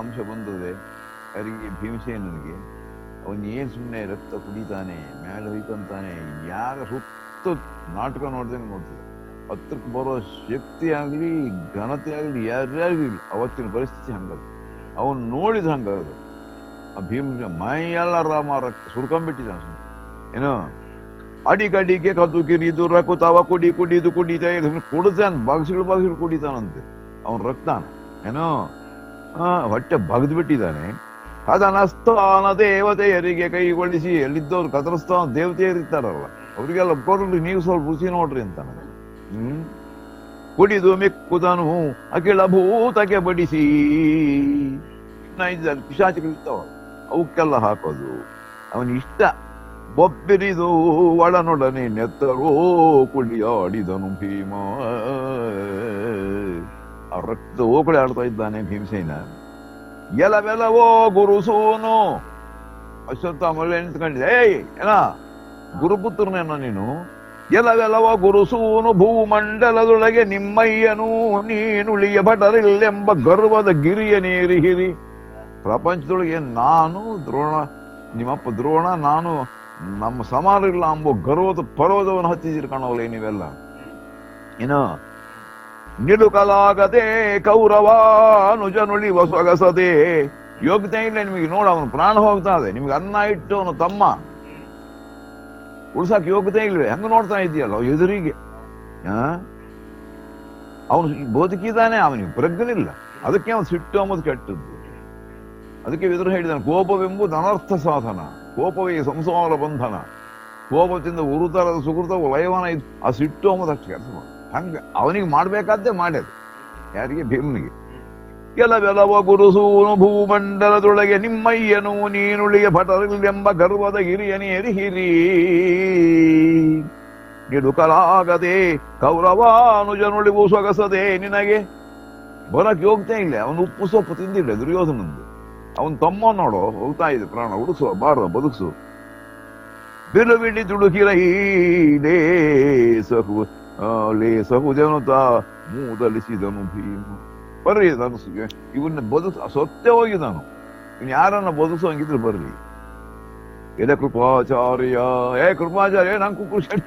ಅಂಶ ಬಂದದೆ ಅವರಿಗೆ ಭೀಮಸೇನಿಗೆ ಅವನು ಏನು ಸುಮ್ಮನೆ ರಕ್ತ ಕುಡಿತಾನೆ ಮೇಲೆ ಹೋಯ್ತಂತಾನೆ ಯಾರ ಸುತ್ತ ನಾಟಕ ನೋಡ್ದಂಗೆ ನೋಡ್ತದೆ. ಹತ್ರಕ್ಕೆ ಬರೋ ಶಕ್ತಿ ಆಗಲಿ ಘನತೆ ಆಗಲಿ ಯಾರ್ಯಾರಿಗೂ ಅವತ್ತಿನ ಪರಿಸ್ಥಿತಿ ಹಂಗದು. ಅವನು ನೋಡಿದ ಹಂಗದು. ಆ ಭೀಮ ಮೈಯೆಲ್ಲ ರಾಮ ರಕ್ತ ಸುರ್ಕೊಂಡ್ಬಿಟ್ಟಿದ್ದಾನೆ. ಏನೋ ಅಡಿಗಡಿಗೆ ಕದ್ದು ಕಿರಿದು ರಕುತಾವ ಕುಡಿದು ಕುಡಿತಾ ಕುಡಿತಾನ ಬಗ್ಸಿಗಳು ಕುಡಿತಾನಂತೆ ಅವನ್ ರಕ್ತಾನ. ಏನೋ ಹೊಟ್ಟೆ ಬಗ್ದು ಬಿಟ್ಟಿದ್ದಾನೆ. ಕದನಸ್ಥಾನ ದೇವತೆಯರಿಗೆ ಕೈಗೊಳಿಸಿ ಎಲ್ಲಿದ್ದವ್ರು ಕದನಸ್ಥಾನ ದೇವತೆಯರಿರ್ತಾರಲ್ಲ ಅವ್ರಿಗೆಲ್ಲ ಕೊಡ್ರಿ ನೀವು ಸ್ವಲ್ಪ ರುಚಿ ನೋಡ್ರಿ ಅಂತ. ಕುಡಿದು ಮಿಕ್ಕುದನು ಅಖಿಲ ಭೂತಕ್ಕೆ ಬಡಿಸಿ ಪಿಶಾಚಿಗಳಿರ್ತಾವ ಅವಕ್ಕೆಲ್ಲ ಹಾಕೋದು ಅವನ ಇಷ್ಟ. ಬೊಬ್ಬಿರಿದು ಒಳನೊಡನೆ ನೆತ್ತರೋ ಕುಡಿಯಾಡಿದನು ಭೀಮ. ಆ ರಕ್ತ ಓಕಳೆ ಆಡ್ತಾ ಇದ್ದಾನೆ ಭೀಮಸೇನ. ಎಲವೆಲವೋ ಗುರುಸೂನು ಅಶ್ವತ್ಥಾಮಲ್ಲ ನಿಂತ್ಕೊಂಡಿದೆ. ಏನ ಗುರುಪುತ್ರನೇನ ನೀನು? ಎಲವೆಲವೋ ಗುರುಸೂನು ಭೂಮಂಡಲದೊಳಗೆ ನಿಮ್ಮಯ್ಯನು ನೀನುಳಿಯ ಭಟರಿಲ್ಲೆಂಬ ಗರ್ವದ ಗಿರಿಯ ನೇರಿ ಹಿರಿ. ಪ್ರಪಂಚದೊಳಗೆ ನಾನು ದ್ರೋಣ, ನಿಮ್ಮಪ್ಪ ದ್ರೋಣ, ನಾನು ನಮ್ಮ ಸಮಾನ ಇಲ್ಲ ಅಂಬೋ ಗರ್ವದ ಪರ್ವತವನ್ನು ಹತ್ತಿಸಿರ್ ಕಾಣೋಲ್ಲ ನೀವೆಲ್ಲ. ಏನು ನಿಲುಕಲಾಗದೆ ಕೌರವಾನುಜನುಳಿವ ಸೊಗಸದೆ. ಯೋಗ್ಯತೆ ಇಲ್ಲ ನಿಮಗೆ. ನೋಡ ಅವನು ಪ್ರಾಣ ಹೋಗ್ತಾ ಇದೆ, ನಿಮ್ಗೆ ಅನ್ನ ಇಟ್ಟು ಅವನು ತಮ್ಮ ಉಳ್ಸಾಕ್ ಯೋಗ್ಯತೆ ಇಲ್ವೇ? ಹಂಗ ನೋಡ್ತಾ ಇದೆಯಲ್ಲ ಎದುರಿಗೆ. ಅವನು ಬದುಕಿದ್ದಾನೆ, ಅವನಿಗೆ ಪ್ರಜ್ಞನಿಲ್ಲ. ಅದಕ್ಕೆ ಅವನು ಸಿಟ್ಟು ಅಂಬುದು ಕೆಟ್ಟದ್ದು. ಅದಕ್ಕೆ ವಿದುರ ಹೇಳಿದಾನೆ, ಕೋಪವೆಂಬುದು ಅನರ್ಥ ಸಾಧನ, ಕೋಪವೇ ಸಂಸಾರ ಬಂಧನ. ಕೋಪದಿಂದ ಉರುತರದ ಸುಕೃತವು ಲಯವನ ಇದು. ಆ ಸಿಟ್ಟು ಅಂಬುದು ಅಷ್ಟು ಕೆಲಸ ಮಾಡ. ಹಂಗ ಅವನಿಗೆ ಮಾಡ್ಬೇಕಾದ್ದೇ ಮಾಡ್ಯದು. ಯಾರಿಗೆ? ಭೀಮನಿಗೆ. ಕೆಲವೆಲವ ಗುರುಸೂನು ಭೂಮಂಡಲದೊಳಗೆ ನಿಮ್ಮಯ್ಯನು ನೀನುಳಿಯ ಭಟರಿಲ್ಲೆಂಬ ಗರ್ವದ ಹಿರಿಯನೇರಿ ಹಿರಿ. ನಿಡುಕಲಾಗದೆ ಕೌರವಾನುಜನುಳಿವು ಸೊಗಸದೆ ನಿನಗೆ. ಬರಕ್ ಯೋಗ್ಯತೆ ಇಲ್ಲ. ಅವನು ಉಪ್ಪು ಸೊಪ್ಪು ತಿಂದಿಲ್ಲ ದುರ್ಯೋಧನಂದು. ಅವನ್ ತಮ್ಮ ನೋಡೋ ಹೋಗ್ತಾ ಇದೆ ಪ್ರಾಣ. ಉಳಿಸು ಬಾರ ಬದುಕ್ಸು. ಬಿರುವಿಡಿ ದುಡುಕಿರಹೀಲೇ ಸಹು ಲೇಸಹುಜನುತ ಮೂದಲಿಸಿದನು ಭೀಮ. ಬರ್ರಿ ತನಸಿಗೆ ಇವನ್ನ ಸೊತ್ತೆ ಹೋಗಿದ್ದಾನು. ಇನ್ ಯಾರನ್ನ ಬದುಕಿಸೋಂಗಿದ್ರೆ ಬರ್ರಿ. ಎಲೆ ಕೃಪಾಚಾರ್ಯ, ಕೃಪಾಚಾರ್ಯ ನಂಗೆ ಕುಕೃಷಿ.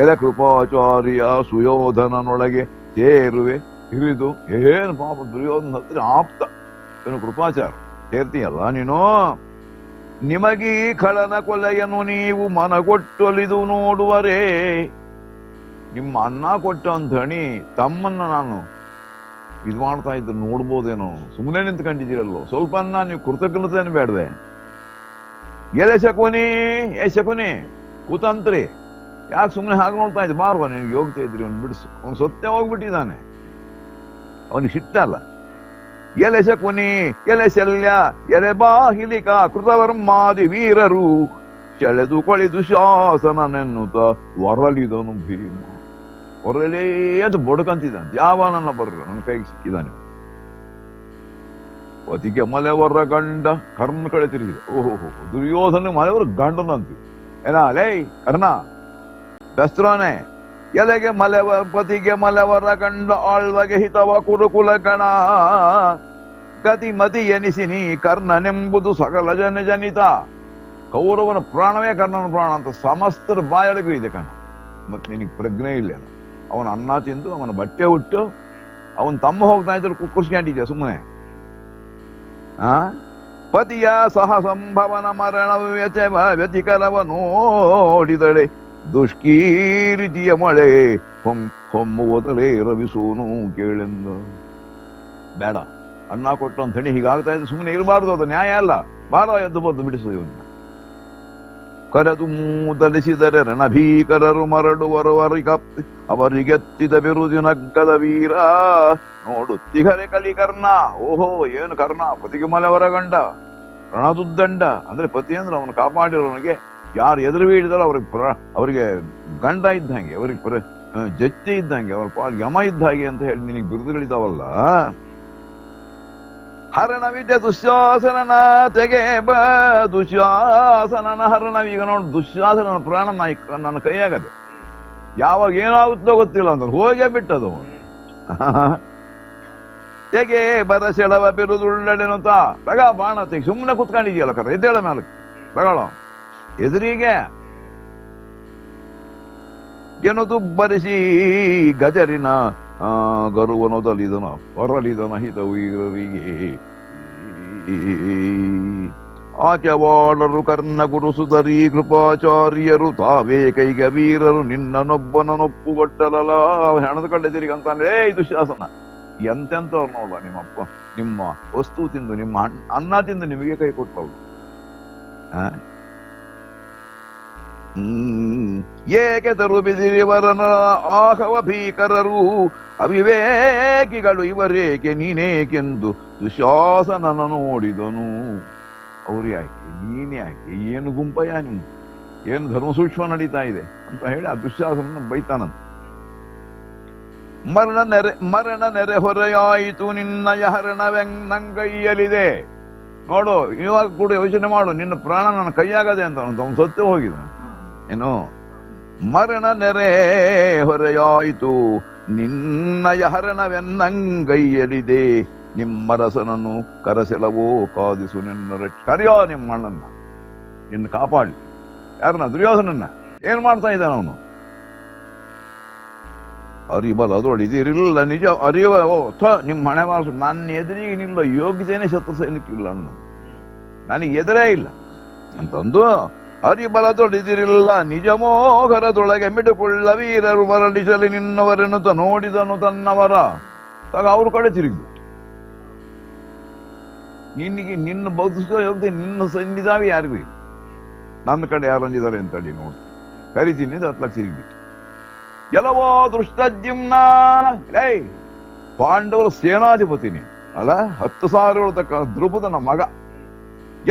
ಎಲೆ ಕೃಪಾಚಾರ್ಯ ಸುಯೋಧನನೊಳಗೆ ಸೇರುವೆ ಹಿರಿದು. ಏನು ಪಾಪ ದುರ್ಯೋಧನ ಹತ್ರ ಆಪ್ತ. ಏನು ಕೃಪಾಚಾರ ಸೇರ್ತೀಯಲ್ಲ ನೀನು? ನಿಮಗೀ ಖಳನ ಕೊಲೆಯನ್ನು ನೀವು ಮನಗೊಟ್ಟೊಲಿದು ನೋಡುವರೇ. ನಿಮ್ಮ ಅನ್ನ ಕೊಟ್ಟ ಅಂತ ಹಣಿ ತಮ್ಮನ್ನ ನಾನು ಇದು ಮಾಡ್ತಾ ಇದ್ರು ನೋಡ್ಬೋದೇನೋ. ಸುಮ್ಮನೆ ನಿಂತ್ಕೊಂಡಿದ್ದೀರಲ್ಲೋ, ಸ್ವಲ್ಪ ಅನ್ನ ನೀವು ಕೃತಜ್ಞತೆಯನ್ನು ಬೇಡವೆ? ಎಲೆ ಶಕುನಿ, ಶಕುನಿ ಕುತಂತ್ರಿ, ಯಾಕೆ ಸುಮ್ಮನೆ ಹಾಗೆ ನೋಡ್ತಾ ಇದ್ದೆ? ಬಾರ್ವ, ನಿನ್ಗೆ ಯೋಗ್ಯತೆ ಇದ್ರಿ ಅವ್ನು ಬಿಡಿಸು. ಅವ್ನು ಸೊತ್ತೆ ಹೋಗ್ಬಿಟ್ಟಿದ್ದಾನೆ, ಅವನಿಗೆ ಸಿಟ್ಟಲ್ಲ. ಎಲೆ ಶಕುನಿ, ಎಲೆ ಶಲ್ಯ, ಎಲೆ ಬಾಹಿಲಿಕ ಕೃತವರ್ಮಾದಿ ವೀರರು ಸೆಳೆದು ಕೊಳಿದು ಶಾಸನನೆನ್ನುತ್ತ ಹೊರಲಿದನು ಭೀಮ. ಹೊರಲೇ ಅಂತ ಬಡ್ಕಂತಿದ್ದಾನೆ. ಯಾವ ನನ್ನ ಬರ್ರ ನನ್ನ ಕೈಗೆ ಸಿಕ್ಕಿದ್ದಾನೆ. ಪತಿಗೆ ಮಲೆವರ ಗಂಡ ಕರ್ಣ ಕಡೆ ತಿರುಗಿದೆ. ಓಹೋ, ದುರ್ಯೋಧನ ಮಲೆವರ ಗಂಡನಂತೀವಿ. ಏನಾ ಲೇ ಕರ್ಣ ದಸ್ತ್ರೋನೆ. ಎಲೆಗೆ ಪತಿಗೆ ಮಲೆವರ ಗಂಡ ಆಳ್ವಗೆ ಹಿತವ ಕುರುಕುಲ ಗಣ. ಗತಿ ಮತಿ ಎನಿಸಿನಿ ಕರ್ಣನೆಂಬುದು ಸಕಲ ಜನಿತ. ಕೌರವನ ಪ್ರಾಣವೇ ಕರ್ಣನ ಪ್ರಾಣ ಅಂತ ಸಮಸ್ತರ ಬಾಯೊಳಗೂ ಇದೆ ಕಣ. ಮತ್ತೆ ನಿನಗೆ ಪ್ರಜ್ಞೆ ಇಲ್ಲ. ಅವನ ಅನ್ನ ತಿಂದು ಅವನ ಬಟ್ಟೆ ಹುಟ್ಟು ಅವನ ತಮ್ಮ ಹೋಗ್ತಾ ಇದ್ರು ಕುಕ್ಕರ್ಸ್ಕೊಂಡಿದ್ಯಾ ಸುಮ್ಮನೆ? ಪತಿಯ ಸಹ ಸಂಭವನ ಮರಣ ವ್ಯತಿಕರವ ನೋಡಿದಳೆ ದುಷ್ಕೀರಿತಿಯ ಮಳೆ ಹೊಮ್ಮುವುದಲೇ ರವಿಸೂನು ಕೇಳೆಂದು. ಬೇಡ, ಅನ್ನ ಕೊಟ್ಟು ಅಂತ ಹೇಳಿ ಹೀಗಾಗ್ತಾ ಇದ್ರೆ ಸುಮ್ಮನೆ ಇರಬಾರ್ದು. ಅದು ನ್ಯಾಯ ಅಲ್ಲ. ಬಾರ ಎದ್ದು ಬಂದು ಬಿಡಿಸು ಇವನ್ನ. ಕರೆದು ಮೂದಲಿಸಿದರೆ ರಣಭೀಕರರು ಮರಡುವರು ಅವರಿಗೆತ್ತಿದ ಬಿರುದಿನಗ್ಗದ ವೀರ ನೋಡುತ್ತಿಗರೆ ಕಲಿಕರ್ಣ. ಓಹೋ, ಏನು ಕರ್ಣ ಪತಿಗೆ ಮಲೆವರ ಗಂಡ, ರಣದುದ್ದಂಡ. ಅಂದ್ರೆ ಪತಿ ಅಂದ್ರೆ ಅವನು ಕಾಪಾಡಿರೋನಿಗೆ ಯಾರು ಎದುರು ಬೀಳಿದಾರೋ ಅವರಿಗೆ ಗಂಡ ಇದ್ದಂಗೆ, ಅವ್ರಿಗೆ ಜಚ್ಚೆ ಇದ್ದಂಗೆ, ಅವ್ರ ಪಾಲ್ ಯಮ ಇದ್ದ ಹಾಗೆ ಅಂತ ಹೇಳಿ ನಿನಗೆ ಬಿರುದುಗಳಿದಾವಲ್ಲ. ಹರಣವಿದ್ಯೆ ದುಶ್ಯಾಸನನ ತೆಗೆ ದುಶ್ಯಾಸನನ ಹರಣವೀಗ ನೋಡು. ದುಶ್ಯಾಸನನ ಪ್ರಾಣ ನನ್ನ ಕೈಯಾಗದೆ. ಯಾವಾಗ ಏನಾಗುತ್ತೋ ಗೊತ್ತಿಲ್ಲ ಅಂತ ಹೋಗೇ ಬಿಟ್ಟದು. ತೆಗೆ ಬರಸೆಳವ ಬಿರುದುಳ್ಳಡೆನುತ ತಗ ಬಾಣ ತೆಗೆ ಸುಮ್ಮನೆ ಕುತ್ಕೊಂಡಿದ್ಯಲ್ಲ ಕರ ಎದ್ದೇಳ ಮೇಲೆ ತಗೊಳ ಎದುರಿಗೆ ಎನ್ನುವುದು ಬರೆಸಿ ಗಜರಿನ ಗರುವನೊದಲಿದನ ಹೊರಲಿದನ ಹಿತವೀರರಿಗೆ ಆಚವಾಳರು ಕರ್ಣ ಗುರು ಸುಧರಿ ಕೃಪಾಚಾರ್ಯರು ತಾವೇ ಕೈಗ ವೀರರು ನಿನ್ನನೊಬ್ಬನೊಪ್ಪುಗೊಟ್ಟಲಲ್ಲ ಹೆಣದ ಕಡ್ಡೆ ತಿರುಗಂತಾನೆ ಇದು ಶಾಸನ ಎಂತೆಂತವ್ರು ನೋಡ ನಿಮ್ಮಪ್ಪ ನಿಮ್ಮ ವಸ್ತು ತಿಂದು ನಿಮ್ಮ ಅನ್ನ ತಿಂದು ನಿಮಗೆ ಕೈ ಕೊಟ್ಟವು ಏಕೆ ತರು ಬಿದಿರಿವರನ ಆಹವ ಭೀಕರರು ಅವಿವೇಕಿಗಳು ಇವರೇಕೆ ನೀನೇಕೆಂದು ದುಶಾಸನನ ನೋಡಿದನು. ಅವ್ರು ಯಾಕೆ ನೀನೇ ಯಾಕೆ ಏನು ಗುಂಪಯ್ಯ ನಿಮ್ಮ ಏನು ಧರ್ಮ ಸೂಕ್ಷ್ಮ ನಡೀತಾ ಇದೆ ಅಂತ ಹೇಳಿ ಆ ದುಶ್ಯಾಸನ ಬೈತಾನಂತ. ಮರಣ ನೆರೆ ಹೊರೆಯಾಯಿತು ನಿನ್ನಯ ಹರಣವೆಂಗೈಯಲಿದೆ. ನೋಡು ಇವಾಗ ಕೂಡ ಯೋಚನೆ ಮಾಡು, ನಿನ್ನ ಪ್ರಾಣ ನನ್ನ ಕೈಯಾಗದೆ ಅಂತ ಅವನು ಸತ್ತು ಹೋಗಿದ ಏನು. ಮರಣ ನೆರೆ ಹೊರೆಯಾಯಿತು ನಿನ್ನಯ ಹರಣವೆನ್ನಂಗೈಯಲಿದೆ, ನಿಮ್ಮರಸನನ್ನು ಕರಸೆಲವೋ ಕಾದಿಸು ನಿನ್ನ ಕರೆಯೋ ನಿಮ್ಮ ಅಣ್ಣನ್ನ ನಿನ್ನ ಕಾಪಾಡಿ. ಯಾರನ್ನ? ದುರ್ಯೋಧನನ್ನ. ಏನ್ ಮಾಡ್ತಾ ಇದ್ದಾನ ಅವನು? ಅರಿಬಲ್ಲ ಅದರೊಳಿದಿರಿಲ್ಲ ನಿಜ ಅರಿವ ನಿಮ್ಮ ಹಣೆ ಮಾರ್ಸು ನನ್ನ ಎದುರಿಗೆ ನಿಲ್ಲ ಯೋಗ್ಯತೆಯೇ ಶತ್ರು ಸೈನಿಕಿಲ್ಲ ಅನ್ನು ನನಗೆ ಎದುರೇ ಇಲ್ಲ ಅಂತಂದು ಅರಿಬಲದೊಳಿದಿರಿಲ್ಲ ನಿಜಮೋಗರದೊಳಗೆ ಮಿಡುಕೊಳ್ಳ ವೀರರು ಮರಳಿಸಲಿ ನಿನ್ನವರೆನ್ನುತ್ತ ನೋಡಿದನು ತನ್ನವರ. ಆಗ ಅವ್ರ ಕಡೆ ತಿರುಗಿ ನಿನಗೆ ನಿನ್ನ ಬದುಕೋ ಯೋಗ್ಯತೆ ನಿನ್ನ ಸನ್ನಿಧಾನ ಯಾರಿಗೂ ಇಲ್ಲ, ನನ್ನ ಕಡೆ ಯಾರು ಅಂದಿದ್ದಾರೆ ಅಂತೇಳಿ ನೋಡಿ ಕರಿತೀನಿ ಹತ್ತು ಲಕ್ಷ ತಿರುಗಿಬಿಟ್ಟು ಎಲ್ಲವೋ ದೃಷ್ಟದ್ಯುಮ್ನ ಪಾಂಡವರ ಸೇನಾಧಿಪತಿನಿ ಅಲ್ಲ 10,000 ತಕ್ಕ ದ್ರುಪದನ ಮಗ.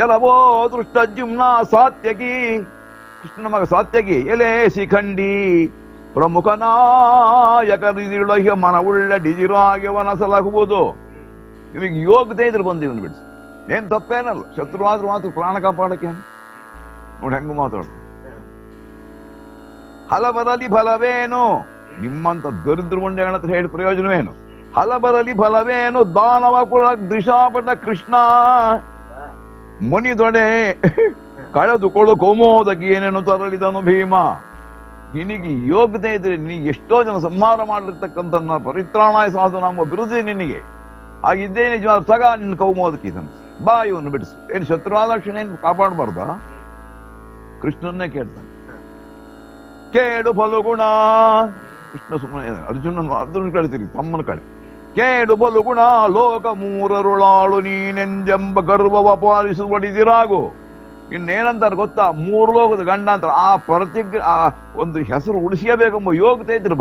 ಎಲ್ಲವೋ ದೃಷ್ಟದ್ಯುಮ್ನ ಸಾತ್ಯಕಿ ಕೃಷ್ಣನ ಮಗ ಸಾತ್ಯಕಿ ಎಲೆ ಶಿಖಂಡಿ ಪ್ರಮುಖ ನಾಯಕರಿದಿಳೊಯ್ಯ ಮನವುಳ್ಳ ಡಿಜಿರಾಗಿ ವನಸಲಾಗುವುದು. ನಿಮಗೆ ಯೋಗ್ಯತೆ ಇದ್ರೆ ಬಂದಿವನು ಬಿಡಿಸಿ ಏನ್ ತಪ್ಪೇನಲ್ಲ. ಶತ್ರುವಾದ್ರೂ ಮಾತ್ರ ಪ್ರಾಣ ಕಾಪಾಡಕ್ಕೆ ನೋಡಿ ಹೆಂಗ ಮಾತಾಡು. ಹಲಬರಲಿ ಫಲವೇನು ನಿಮ್ಮಂತ ದರಿದ್ರ ಹತ್ರ ಹೇಳಿ ಪ್ರಯೋಜನವೇನು? ಹಲಬರಲಿ ಫಲವೇನು ದಾನವ ಕುಲ ದೃಶಾಪಟ ಕೃಷ್ಣ ಮುನಿದೊಡೆ ಕಳೆದುಕೊಳ್ಳು ಕೋಮೋದಕ್ಕೆ ಏನೇನು ತರಲಿದನು ಭೀಮ. ನಿನಗೆ ಯೋಗ್ಯತೆ ಇದ್ರೆ ನಿನಗೆ ಎಷ್ಟೋ ಜನ ಸಂಹಾರ ಮಾಡಿರ್ತಕ್ಕಂಥ ಪರಿತ್ರಾಣಾಯ ಸಾಧನ ಬಿರುದೇ ನಿನಗೆ ಆಗಿದ್ದೇ ನಿಜವಾದ ಸಗ ನಿನ್ನ ಕೌಮೋದಕ್ಕೆ ಬಾ ಇವನು ಬಿಡಿಸು. ಏನು ಶತ್ರುವಾದ ಕ್ಷಣ ಏನು ಕಾಪಾಡಬಾರ್ದ? ಕೃಷ್ಣನ್ನೇ ಕೇಳ್ತಾನೆ. ಕೇಡು ಫಲಗುಣ ಕೃಷ್ಣ ಸುಮ್ಮನೆ ಅರ್ಜುನ ಕಳಿತೀರಿ ತಮ್ಮನ ಕಡೆ. ಕೇಡು ಫಲಗುಣ ಲೋಕ ಮೂರರುಳಾಳು ನೀನೆಂಜೆಂಬ ಗರ್ವವ ಪಾಲಿಸುವಡಿದಿರಾಗು. ಇನ್ನೇನಂತಾರೆ ಗೊತ್ತಾ? 3 ಲೋಕದ ಗಂಡ ಅಂತ ಆ ಆ ಒಂದು ಹೆಸರು ಉಳಿಸಬೇಕೆಂಬ ಯೋಗ್ಯತೆ ಇದ್ರು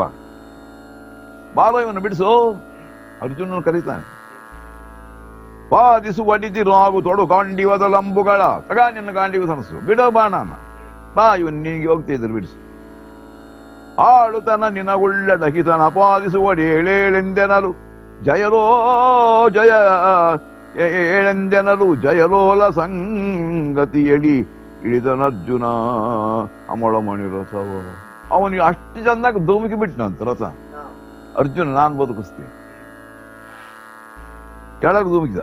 ಬಾಲ ಇವನು ಬಿಡಿಸು. ಅರ್ಜುನನು ಕರೀತಾನೆ. ಪಾಲಿಸುವಡಿದಿರಾಗು ತೊಡು ಗಾಂಡಿವದ ಲಂಬುಗಳ ತಗ ನಿನ್ನ ಗಾಂಡಿವ ತನಸು ಬಿಡೋ ಬಾಣನ ಬಾ ಇವನ್ ನಿನಗೆ ಯೋಗ್ಯತೆ ಇದ್ರು ಬಿಡಿಸು. ಆಳುತನ ನಿನಗುಳ್ಳ ದಹಿತನ ಪಾಲಿಸುವಡಿ ಏಳೆಂದೆನಲು ಜಯಲೋ ಜಯ ಏಳೆಂದೆನಲು ಜಯಲೋಲ ಸಂಗತಿಯಡಿ ಇಳಿದನರ್ಜುನ ಅಮಳಮಣಿ ರಥವ. ಅವನಿಗೆ ಅಷ್ಟು ಚಂದಾಗ ಧೂಮಿಕೆ ಬಿಟ್ಟನಂತ ರಥ. ಅರ್ಜುನ ನಾನ್ ಬದುಕಿಸ್ತೀನಿ ಕೆಳಗೆ ಧೂಮಿಕಿದ.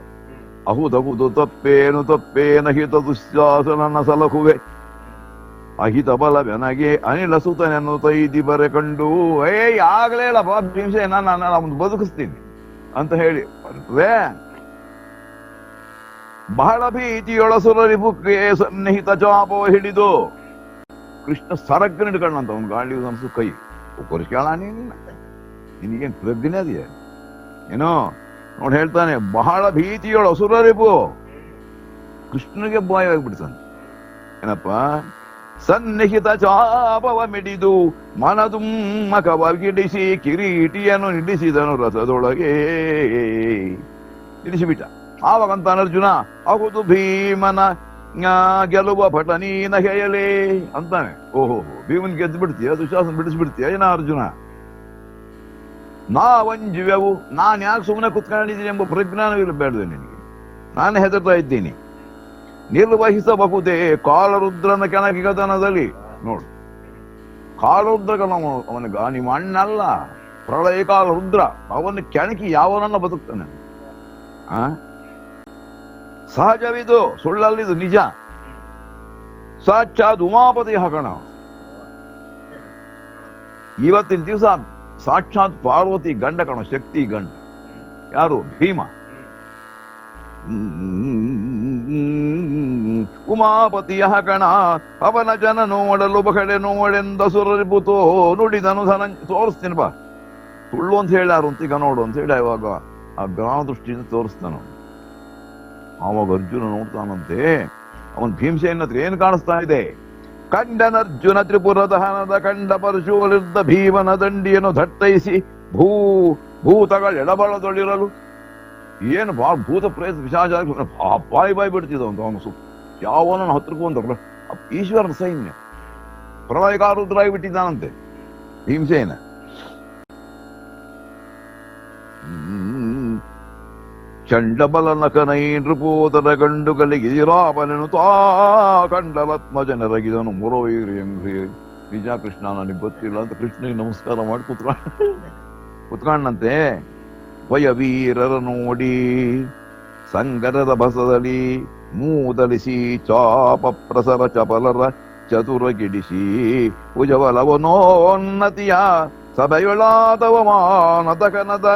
ಅಹುದಹುದು ತಪ್ಪೇನು ತಪ್ಪೇನ ಹಿತ ದುಶ್ಯಾಸನ ಸಲಹುವೆ ಅಹಿತ ಬಲವೆನಗೆ ಅನಿಲ ಸುತನೆನ್ನು ತೈದಿ ಬರೆ ಕಂಡು ಆಗ್ಲೇ ಇಲ್ಲ ಭೀಮಸೇ ನಾನು ಅವನು ಬದುಕಿಸ್ತೀನಿ ಅಂತ ಹೇಳಿ ಬರ್ತದೆ. ಬಹಳ ಭೀತಿಯೊಳಸುರರಿ ಬುಕ್ಕೆ ಸನ್ನಿಹಿತ ಚಾಪವ ಹಿಡಿದು ಕೃಷ್ಣ ಸರಗ್ಗ ಹಿಡ್ಕೊಂಡಂತ ಅವನು ಗಾಳಿ ಅನ್ಸು ಕೈ ಕೊರಿಸ್ಕೊಳ್ಳ ನಿನಗೇನು ಪ್ರಜ್ಞೆ ಅದೆಯಾ ಏನೋ ನೋಡಿ ಹೇಳ್ತಾನೆ. ಬಹಳ ಭೀತಿಯೊಳಸುರರಿಬು ಕೃಷ್ಣನಿಗೆ ಭಯವಾಗಿಬಿಡ್ತಾನೆ. ಏನಪ್ಪ? ಸನ್ನಿಹಿತ ಚಾಪವ ಮಿಡಿದು ಮನದುಮ್ಮಕವಾಗಿಡಿಸಿ ಕಿರೀಟಿಯನ್ನು ನಿಲ್ಲಿಸಿದನು ರಥದೊಳಗೆ. ನಿಲ್ಲಿಸಿಬಿಟ್ಟ. ಆವಾಗಂತ ಅರ್ಜುನ ಅಹುದು ಭೀಮನ ಗೆಲುವ ಪಟ ನೀನ ಹೇಯಲೇ ಅಂತಾನೆ. ಓಹೋ ಭೀಮನ್ ಗೆದ್ದು ಬಿಡ್ತೀಯ, ದುಶಾಸನ ಬಿಡಿಸ್ಬಿಡ್ತೀಯ ಏನ ಅರ್ಜುನ? ನಾವಂಜುವೆವು ನಾನು ಯಾಕೆ ಸುಮ್ಮನೆ ಕುತ್ಕೊಂಡಿದ್ದೀನಿ ಎಂಬ ಪ್ರಜ್ಞಾನವಿಲ್ಲ ಬೇಡದೆ ನಿನಗೆ. ನಾನು ಹೆದರ್ತಾ ಇದ್ದೀನಿ. ನಿರ್ವಹಿಸಬಹುದೇ ಕಾಲರುದ್ರನ ಕೆಣಕಿಗತನದಲ್ಲಿ. ನೋಡು ಕಾಲರುದ್ರ ಅವನಿಗ ನಿಮ್ಮ ಅಣ್ಣಲ್ಲ, ಪ್ರಳಯ ಕಾಲ ರುದ್ರ ಅವನ ಕೆಣಕಿ ಯಾವನನ್ನ ಬದುಕ್ತಾನೆ. ಆ ಸಹಜವಿದು, ಸುಳ್ಳಲ್ಲಿದು ನಿಜ. ಸಾಕ್ಷಾತ್ ಉಮಾಪತಿ ಹಾಕೋಣ. ಇವತ್ತಿನ ದಿವಸ ಸಾಕ್ಷಾತ್ ಪಾರ್ವತಿ ಗಂಡ ಕಣ, ಶಕ್ತಿ ಗಂಡ. ಯಾರು? ಭೀಮ. ಉಮಾಪತಿಯ ಕಣ ಅವನ ಜನ ನೋಡಲು ಬಕಡೆ ನೋಡೆಂದ ಸುರರಿಪುತೋ ನುಡಿದನು ತೋರಿಸ್ತೀನಿ ಬಾ. ಸುಳ್ಳು ಅಂತ ಹೇಳ್ಯಾರು ಅಂತ ಈಗ ನೋಡು ಅಂತ ಹೇಳಿ ಇವಾಗ ಆ ಗ್ರಹ ದೃಷ್ಟಿಯಿಂದ ತೋರಿಸ್ತಾನ. ಆವಾಗ ಅರ್ಜುನ ನೋಡ್ತಾನಂತೆ, ಅವನ್ ಭೀಮಸೇನ ಹತ್ರ ಏನ್ ಕಾಣಿಸ್ತಾ ಇದೆ? ಕಂಡನರ್ಜುನ ತ್ರಿಪುರದಹನದ ಕಂಡ ಪರಶುವಲಿದ್ದ ಭೀಮನ ದಂಡಿಯನ್ನು ದಟ್ಟೈಸಿ ಭೂತಗಳ ಎಡಬಳದೊಳಿರಲು. ಏನು ಭೂತ ಪ್ರೇತ ವಿಶಾಚ ಬಾಯಿ ಬಿಡ್ತಿದ್ದ ಅಂತ ಅವನು. ಯಾವನ ಹತ್ರಕ್ಕೂ ಅಂತಾರಲ್ಲ, ಈಶ್ವರನ ಸೈನ್ಯ ಪ್ರಳಯಕಾರುದ್ರಾಗಿ ಬಿಟ್ಟಿದ್ದಾನಂತೆ ಭೀಮಸೇನ. ಚಂಡಬಲನಕನೈ ನೃಪೋದರ ಗಂಡುಗಳಿಗೆ ರಾಮನನು ತಾ ಕಂಡಲತ್ಮ ಜನರಗಿದನು ಮುರವೈರಿಯಂಗ್ರಿ. ನಿಜ ಕೃಷ್ಣ, ನನಗೆ ಗೊತ್ತಿಲ್ಲ ಅಂತ ಕೃಷ್ಣನಿಗೆ ನಮಸ್ಕಾರ ಮಾಡಿ ಕುತ್ಕೊಂಡಂತೆ. ವಯವೀರರ ನೋಡಿ ಸಂಗರದ ಬಸದಲ್ಲಿ ಮೂದಲಿಸಿ ಚಾಪ ಪ್ರಸರ ಚಪಲರ ಚತುರ ಗಿಡಿಸಿ ಉಜವಲವನೋನ್ನತಿಯ ಸಭೆಯೊಳಾದವ ಮಾನದ ಕನದ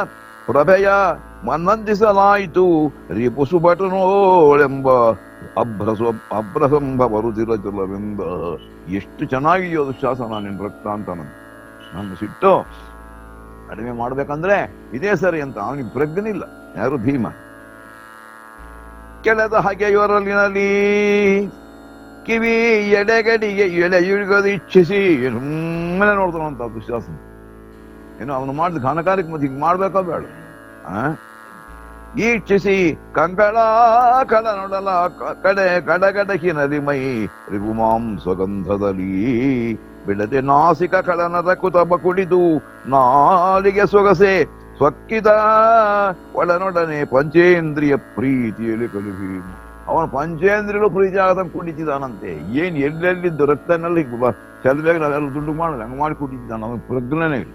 ಪ್ರಭೆಯ ಮನ್ನಂದಿಸಲಾಯಿತು ರಿಪುಸುಭಟನೋಳೆಂಬ ಅಭ್ರಸಂಭ ಬರುತ್ತಿರಜಲವೆಂದ. ಎಷ್ಟು ಚೆನ್ನಾಗಿದೆಯೋ ದುಶ್ಯಾಸನ ನಿನ್ನ ರಕ್ತ ಅಂತ ನನ್ನ ಸಿಟ್ಟು ಕಡಿಮೆ ಮಾಡ್ಬೇಕಂದ್ರೆ ಇದೇ ಸರಿ ಅಂತ ಅವನಿಗೆ ಪ್ರಜ್ಞನಿಲ್ಲ. ಯಾರು? ಭೀಮ. ಕೆಳದ ಹಾಗೆ ಇವರಲ್ಲಿನಲ್ಲಿ ಕಿವಿ ಎಡೆಗಡಿಗೆ ಎಳೆಯುಗದ ಇಚ್ಛಿಸಿ ಸುಮ್ಮನೆ ನೋಡ್ತಾನಂತ ದುಶ್ಯಾಸನ. ಏನು ಅವನು ಮಾಡಿದ ಘನಕಾರ್ಯಕ್ಕೆ ಮತ್ತೆ ಹಿಂಗ್ ಮಾಡ್ಬೇಕೋ ಬೇಡ? ಈಕ್ಷಿಸಿ ಕಂಗಳ ಕಳ ನೋಡಲ ಕಡೆ ಕಡಗಡಕಿನಲ್ಲಿ ಮೈ ರಿಗುಮಾಂಸಗಂಧದಲ್ಲಿ ಬಿಡದೆ ನಾಸಿಕ ಕಳನದ ಕುತಬ ಕುಡಿದು ನಾಲಿಗೆ ಸೊಗಸೆ ಸ್ವಕ್ಕಿದ ಒಳನೊಡನೆ ಪಂಚೇಂದ್ರಿಯ ಪ್ರೀತಿಯಲ್ಲಿ ಕಲಿಸಿ. ಅವನ ಪಂಚೇಂದ್ರಿಯಲು ಪ್ರೀತಿ ಆಗದಂಗೆ ಕುಡಿತಿದ್ದಾನಂತೆ. ಏನ್ ಎಲ್ಲೆಲ್ಲಿದ್ದು ರಕ್ತನಲ್ಲಿ ಚಲಬೇಗ ನಾವೆಲ್ಲ ದುಡ್ಡು ಮಾಡಲ್ಲ, ಹಂಗ ಮಾಡಿ ಕುಡಿತಿದ್ದಾನ. ಅವನ ಪ್ರಜ್ಞನೇ ಇಲ್ಲ.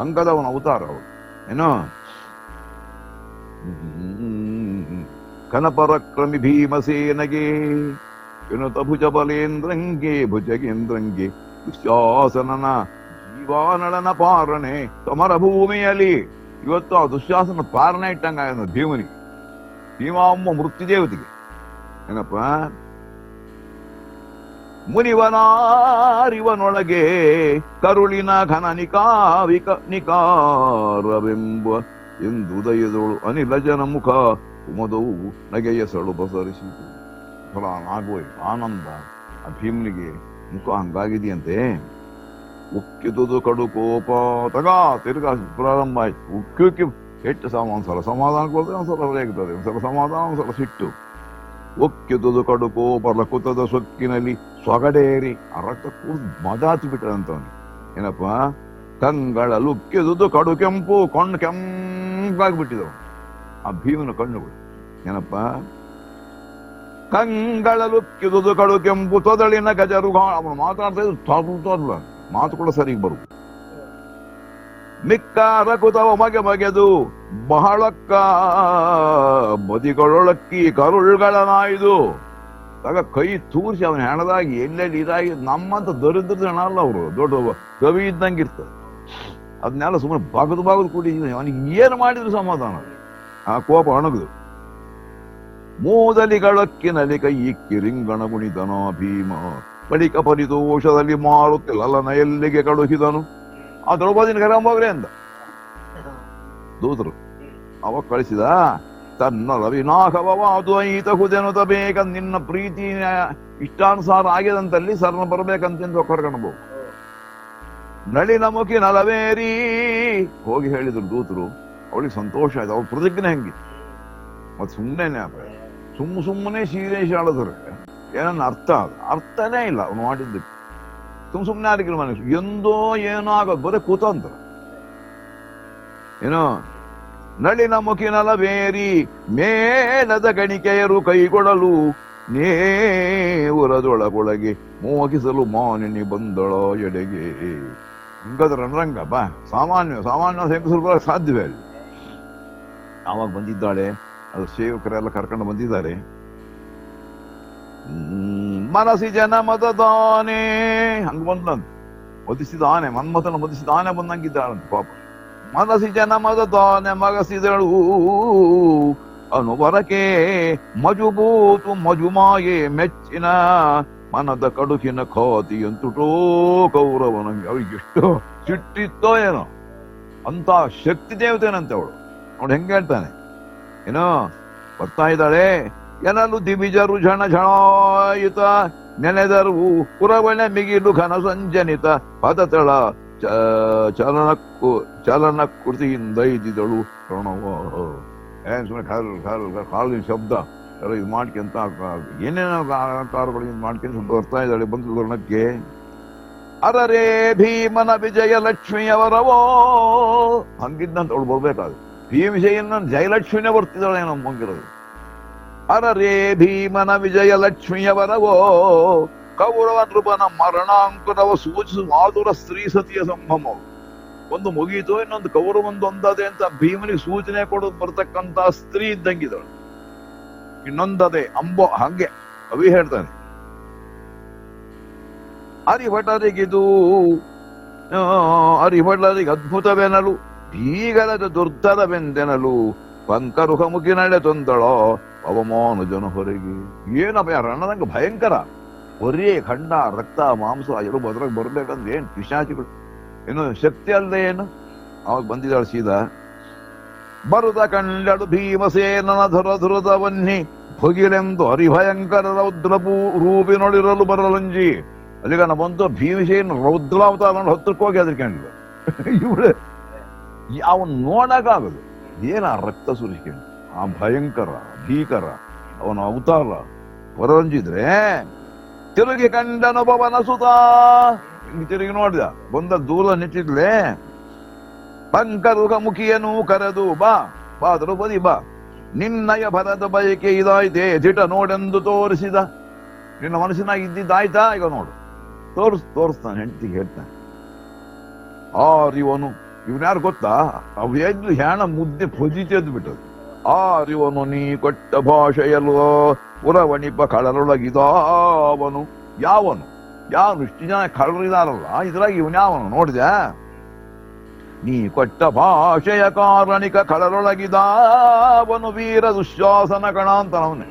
ಅಂಕದವನ ಅವತಾರ ಅವನು. ಏನೋ ಕನಪರಕ್ರಮಿ ಭೀಮಸೇನಗೆ ವಿನುತ ಭುಜ ಬಲೇಂದ್ರಂಗೆ ಭುಜಗೇಂದ್ರಂಗೆ ದುಶ್ಯಾಸನನ ಜೀವಾನಳನ ಪಾರಣೆ ಸಮರ ಭೂಮಿಯಲ್ಲಿ. ಇವತ್ತು ಆ ದುಶ್ಯಾಸನ ಪಾರಣೆ ಇಟ್ಟಂಗ ಭೀಮನಿಗೆ. ಭೀಮಾಮ್ಮ ಮೃತ್ಯುದೇವತೆಗೆ ಏನಪ್ಪ? ಮುನಿವನಾರಿವನೊಳಗೆ ಕರುಳಿನ ಘನ ನಿಕಾರವೆಂಬ ಎಂದುದಯದೋಳು ಅನಿಲಜನ ಮುಖ ಉಮದವು ನಗೆಯ ಸಳು ಬಸರಿಸಿತು. ಆಗೋಯ್ ಆನಂದ ಆ ಭೀಮನಿಗೆ ಮುಖ ಹಂಗಾಗಿದೆಯಂತೆ. ಉಕ್ಕಿದುದು ಕಡು ಕೋಪ ತಗ ತಿರ್ಗಾ ಪ್ರಾರಂಭ ಆಯ್ತು. ಉಕ್ಕಿ ಹೆಚ್ಚು ಒಂದ್ಸಲ ಸಮಾಧಾನ ಕೊಡ್ತದೆ, ಒಂದ್ಸಲ ರೇಗ್ತದೆ, ಒಂದ್ಸಲ ಸಮಾಧಾನ, ಒಂದ್ಸಲ ಸಿಟ್ಟು. ಒಕ್ಕಿದುದು ಕಡು ಕೋಪ ಕುತದ ಸೊಕ್ಕಿನಲ್ಲಿ ಸೊಗಡೇರಿ ಆ ರಕ್ತ ಕೂರ್ದು ಮದಾತಿ ಬಿಟ್ಟದಂತವನಿಗೆ. ಏನಪ್ಪ? ಕಂಗಳಲು ಉಕ್ಕಿದುದು ಕಡು ಕೆಂಪು, ಕಣ್ಣು ಕೆಂಪಾಗ್ಬಿಟ್ಟಿದವು ಆ ಭೀಮನ ಕಣ್ಣುಗಳು. ಏನಪ್ಪ? ಕಂಗಳಲುಕ್ಕಿದುದು ಕಡು ಕೆಂಪು ತೊದಳಿನ ಗಜರು. ಅವನು ಮಾತಾಡ್ತಾ ಇದ್ರು ಮಾತು ಕೂಡ ಸರಿಗೆ ಬರು. ಮಿಕ್ಕಾರ ಕುತವ ಮಗೆ ಬಗೆದು ಬಹಳಕ್ಕ ಬದಿಗಳೊಳಕ್ಕಿ ಕರುಳ್ಗಳನಾಯ್ದು. ಆಗ ಕೈ ತೂರಿಸಿ ಅವನ ಹೆಣದಾಗಿ ಎಲ್ಲೆಲ್ಲಿ ಇದಾಗಿ ನಮ್ಮಂತ ದರಿದ್ರದ ಹೆಣ ಅಲ್ಲ ಅವರು, ದೊಡ್ಡ ಕವಿ ಇದ್ದಂಗೆ ಇರ್ತದೆ. ಅದನ್ನೆಲ್ಲ ಸುಮ್ಮನೆ ಬಾಗದು ಕೂಡಿದ್ದೀನಿ. ಅವನಿಗೆ ಏನು ಮಾಡಿದ್ರು ಸಮಾಧಾನ. ಆ ಕೋಪ ಅಣಗದು. ಮೂದಲಿಗಳಕ್ಕಿನಲ್ಲಿ ಕೈ ಇಕ್ಕಿ ರಿಂಗಣ ಕುಣಿತನ ಭೀಮ. ಬಳಿಕ ಪರಿತೋಷದಲ್ಲಿ ಮಾರುತ್ತಿಲ್ಲನ ಎಲ್ಲಿಗೆ ಕಳುಹಿದನು. ಆ ದ್ರೌಪದಿನ ಕರಂಬೋಗ್ರೆ ಅಂದ ದೂತರು. ಅವ ಕಳಿಸಿದ ತನ್ನ ರವಿನಾಗವಾದು ಐತ ಹುದೆನುತ ಬೇಕ ನಿನ್ನ ಪ್ರೀತಿ ಇಷ್ಟಾನುಸಾರ ಆಗ್ಯದಂತಲ್ಲಿ ಸರ್ನ ಬರ್ಬೇಕಂತ ಕರ್ಕೊಂಡ್ಬೋದು. ನಳಿನ ಮುಖಿ ನಲವೇರಿ ಹೋಗಿ ಹೇಳಿದ್ರು ದೂತರು. ಅವಳಿಗೆ ಸಂತೋಷ ಆಯ್ತು. ಅವ್ರ ಪ್ರತಿಜ್ಞೆ ಹೆಂಗಿತ್ತು ಮತ್ ಸುಮ್ಮನೆ ಸೀರೆ ಶಾಳದ್ರು. ಏನನ್ನ ಅರ್ಥನೇ ಇಲ್ಲ ಅವ್ನು ಮಾಡಿದ್ದಕ್ಕೆ. ಸುಮ್ಮನೆ ಆಗಿಲ್ಲ ಮನುಷ್ಯ. ಎಂದೋ ಏನೋ ಆಗೋದು ಬರೀ ಕೂತಂತ. ಏನೋ ನಳಿನ ಮುಖಿನಲವೇರಿ ಮೇಲದ ಗಣಿಕೆಯರು ಕೈಗೊಳ್ಳಲು ನೇವುರದೊಳಗೊಳಗೆ ಮೋಗಿಸಲು ಮಾನಿನಿ ಬಂದಳ ಎಡೆಗೆ. ಹಿಂಗದ ರಣರಂಗ ಬಾ ಸಾಮಾನ್ಯ ಹೆಂಗಸರು ಬರಕ್ ಸಾಧ್ಯವೇ ಇಲ್ಲ. ಆವಾಗ ಬಂದಿದ್ದಾಳೆ, ಅದು ಸೇವಕರೆಲ್ಲ ಕರ್ಕೊಂಡು ಬಂದಿದ್ದಾರೆ. ಮನಸಿ ಜನ ಮತದಾನೆ ಹಂಗ ಬಂದಂತ, ಮದಿಸಿದ ಆನೆ, ಮನ್ಮಥನ ಮದಿಸಿದ ಆನೆ ಬಂದಂಗಿದ್ದಾಳಂತ ಪಾಪ. ಮನಸಿ ಜನ ಮತದಾನೆ ಮಗಸಿದಳು ಅನುವರಕೆ ಮಜುಬೂತು ಮಜುಮಾಯೆ ಮೆಚ್ಚಿನ ಮನದ ಕಡುಕಿನ ಖಾತಿಯಂತುಟೋ ಕೌರವನ. ಅವ್ರಿಗೆ ಎಷ್ಟು ಸಿಟ್ಟಿತ್ತೋ ಏನೋ, ಅಂತ ಶಕ್ತಿ ದೇವತೆನಂತೆ ಅವಳು. ಅವಳು ಹೆಂಗ ಹೇಳ್ತಾನೆ ಏನೋ, ಬರ್ತಾ ಇದ್ದಾಳೆ. ಎನಲು ದಿವಿಜರು ಝಣ ಝಣಾಯಿತ ನೆನೆದರು ಪುರವಣೆ ಮಿಗಿಲು ಘನ ಸಂಜನಿತ ಪದತಳ ಚಲನ ಕೃತಿಯಿಂದ ಇದ್ದಿದ್ದಳು ಪ್ರಣವ. ಏನ್ ಸುಮ್ಮನೆ ಕಾಲಿನ ಶಬ್ದ ಎಲ್ಲ ಇದು ಮಾಡ್ಕೊಂತ ಏನೇನೋ ಆಕಾರಗಳು ಇದು ಮಾಡ್ಕೊಂಡು ಬರ್ತಾ ಇದ್ದಾಳೆ. ಬಂದು ವರ್ಣಕ್ಕೆ ಅರರೇ ಭೀಮನ ವಿಜಯ ಲಕ್ಷ್ಮಿಯವರವೋ ಹಂಗಿದ್ದಂತ ಅವಳು ಬರ್ಬೇಕಾದ್ರೆ. ಭೀಮಶಯನ ಜಯಲಕ್ಷ್ಮಿನೇ ಬರ್ತಿದ್ದಾಳೆ ನಮ್ಮ ಮಂಗಿರೋದು. ಅರರೇ ಭೀಮನ ವಿಜಯ ಲಕ್ಷ್ಮಿಯವರವೋ ಕೌರವ ನೃಪನ ಮರಣಾಂಕುರವ ಸೂಚಿಸುವ ಮಾಧುರ ಸ್ತ್ರೀ ಸತಿಯ ಸಂಭ್ರಮ. ಒಂದು ಮುಗೀತು, ಇನ್ನೊಂದು ಕೌರವಂದು ಒಂದದೆ ಅಂತ ಭೀಮನಿಗೆ ಸೂಚನೆ ಕೊಡೋದು ಬರ್ತಕ್ಕಂತ ಸ್ತ್ರೀ ಇದ್ದಂಗಿದಳು. ಇನ್ನೊಂದದೆ ಅಂಬೋ ಹಂಗೆ ಕವಿ ಹೇಳ್ತಾನೆ. ಅರಿಭಟರಿಗಿದು ಅರಿಭಟರಿಗೆ ಅದ್ಭುತವೆನಲು ಭೀಗರದ ದುರ್ಧರವೆಂದೆನಲು ಪಂಕರುಹ ಮುಖಿ ನಡೆ ತೊಂದಳೋ ಅವಮಾನುಜನ ಹೊರಗೆ. ಏನಪ್ಪ ರಣದಂಗ ಭಯಂಕರ, ಹೊರೇ ಖಂಡ ರಕ್ತ ಮಾಂಸ ಎಲ್ಲರೂ ಬದ್ರಾಗ ಬರ್ಬೇಕಂದ್ರೆ ಏನ್ ಪಿಶಾಚಿಗಳು, ಏನು ಶಕ್ತಿ ಅಲ್ಲದೆ ಏನು. ಅವಾಗ ಬಂದಿದ್ದಾಳು ಸೀದಾ. ಬರುದ ಕಂಡಳು ಭೀಮಸೇನನ ಧುರದ ವನ್ನಿ ಭುಗಿಲೆಂದು ಹರಿಭಯಂಕರ ರೌದ್ರ ರೂಪಿನೊಳಿರಲು ಬರಲಂಜಿ. ಅಲ್ಲಿಗನ ಬಂತು ಭೀಮಸೇನ ರೌದ್ರಾವತಾರ ಹತ್ರಕ್ಕೆ ಹೋಗಿ ಅದ್ರಕೊಂಡಿಲ್ಲ. ಇವಳು ಅವನ್ ನೋಡಕ್ಕಾಗದು, ಏನ ರಕ್ತ ಸುರಿಸ್ಕೊಂಡು ಆ ಭಯಂಕರ ಭೀಕರ ಅವನ ಅವತಾರ ಹೊರರಂಜಿದ್ರೆ. ತಿರುಗಿ ಕಂಡನು ಪವನ ಸುತ, ತಿರುಗಿ ನೋಡಿದ, ಬಂದ ದೂರ ನಿಂತಿದ್ಲೆ. ಪಂಕರುಗ ಮುಖಿಯನು ಕರೆದು ಬಾ ಬಾ ದ್ರೌಪದಿ ಬಾ, ನಿನ್ನಯ ಭರದ ಬಯಕೆ ಇದಾಯ್ತೆ ದಿಟ ನೋಡೆಂದು ತೋರಿಸಿದ. ನಿನ್ನ ಮನಸ್ಸಿನಾಗ ಇದ್ದಿದ್ದಾಯ್ತಾ, ಈಗ ನೋಡು ತೋರಿಸ್ತಾನೆ. ಹೆಂಡತಿಗೆ ಹೇಳ್ತಾನೆ. ಆರಿವನು ಇವನ್ಯಾರು ಗೊತ್ತಾ, ಅವ್ ಎದ್ದು ಹೆಣ ಮುದ್ದೆ ಹೊಜಿತೆದ್ದು ಬಿಟ್ಟದು. ಆರಿವನು ನೀ ಕೊಟ್ಟ ಭಾಷೆಯಲ್ವೋ ಪುರವಣಿಪ ಕಳರೊಳಗಿದಾವನು. ಯಾವನು ಯಾರು ಇಷ್ಟು ಜನ ಕಳರಿದಾರಲ್ಲ, ಇದ್ರಾಗ ಇವನ್ಯಾವನು ನೋಡಿದೆ. ನೀ ಕೊಟ್ಟ ಭಾಷೆಯ ಕಾರಣಿಕ ಕಳರೊಳಗಿದಾವನು ವೀರ ದುಶ್ಯಾಸನ ಕಣ ಅಂತನವನೇ.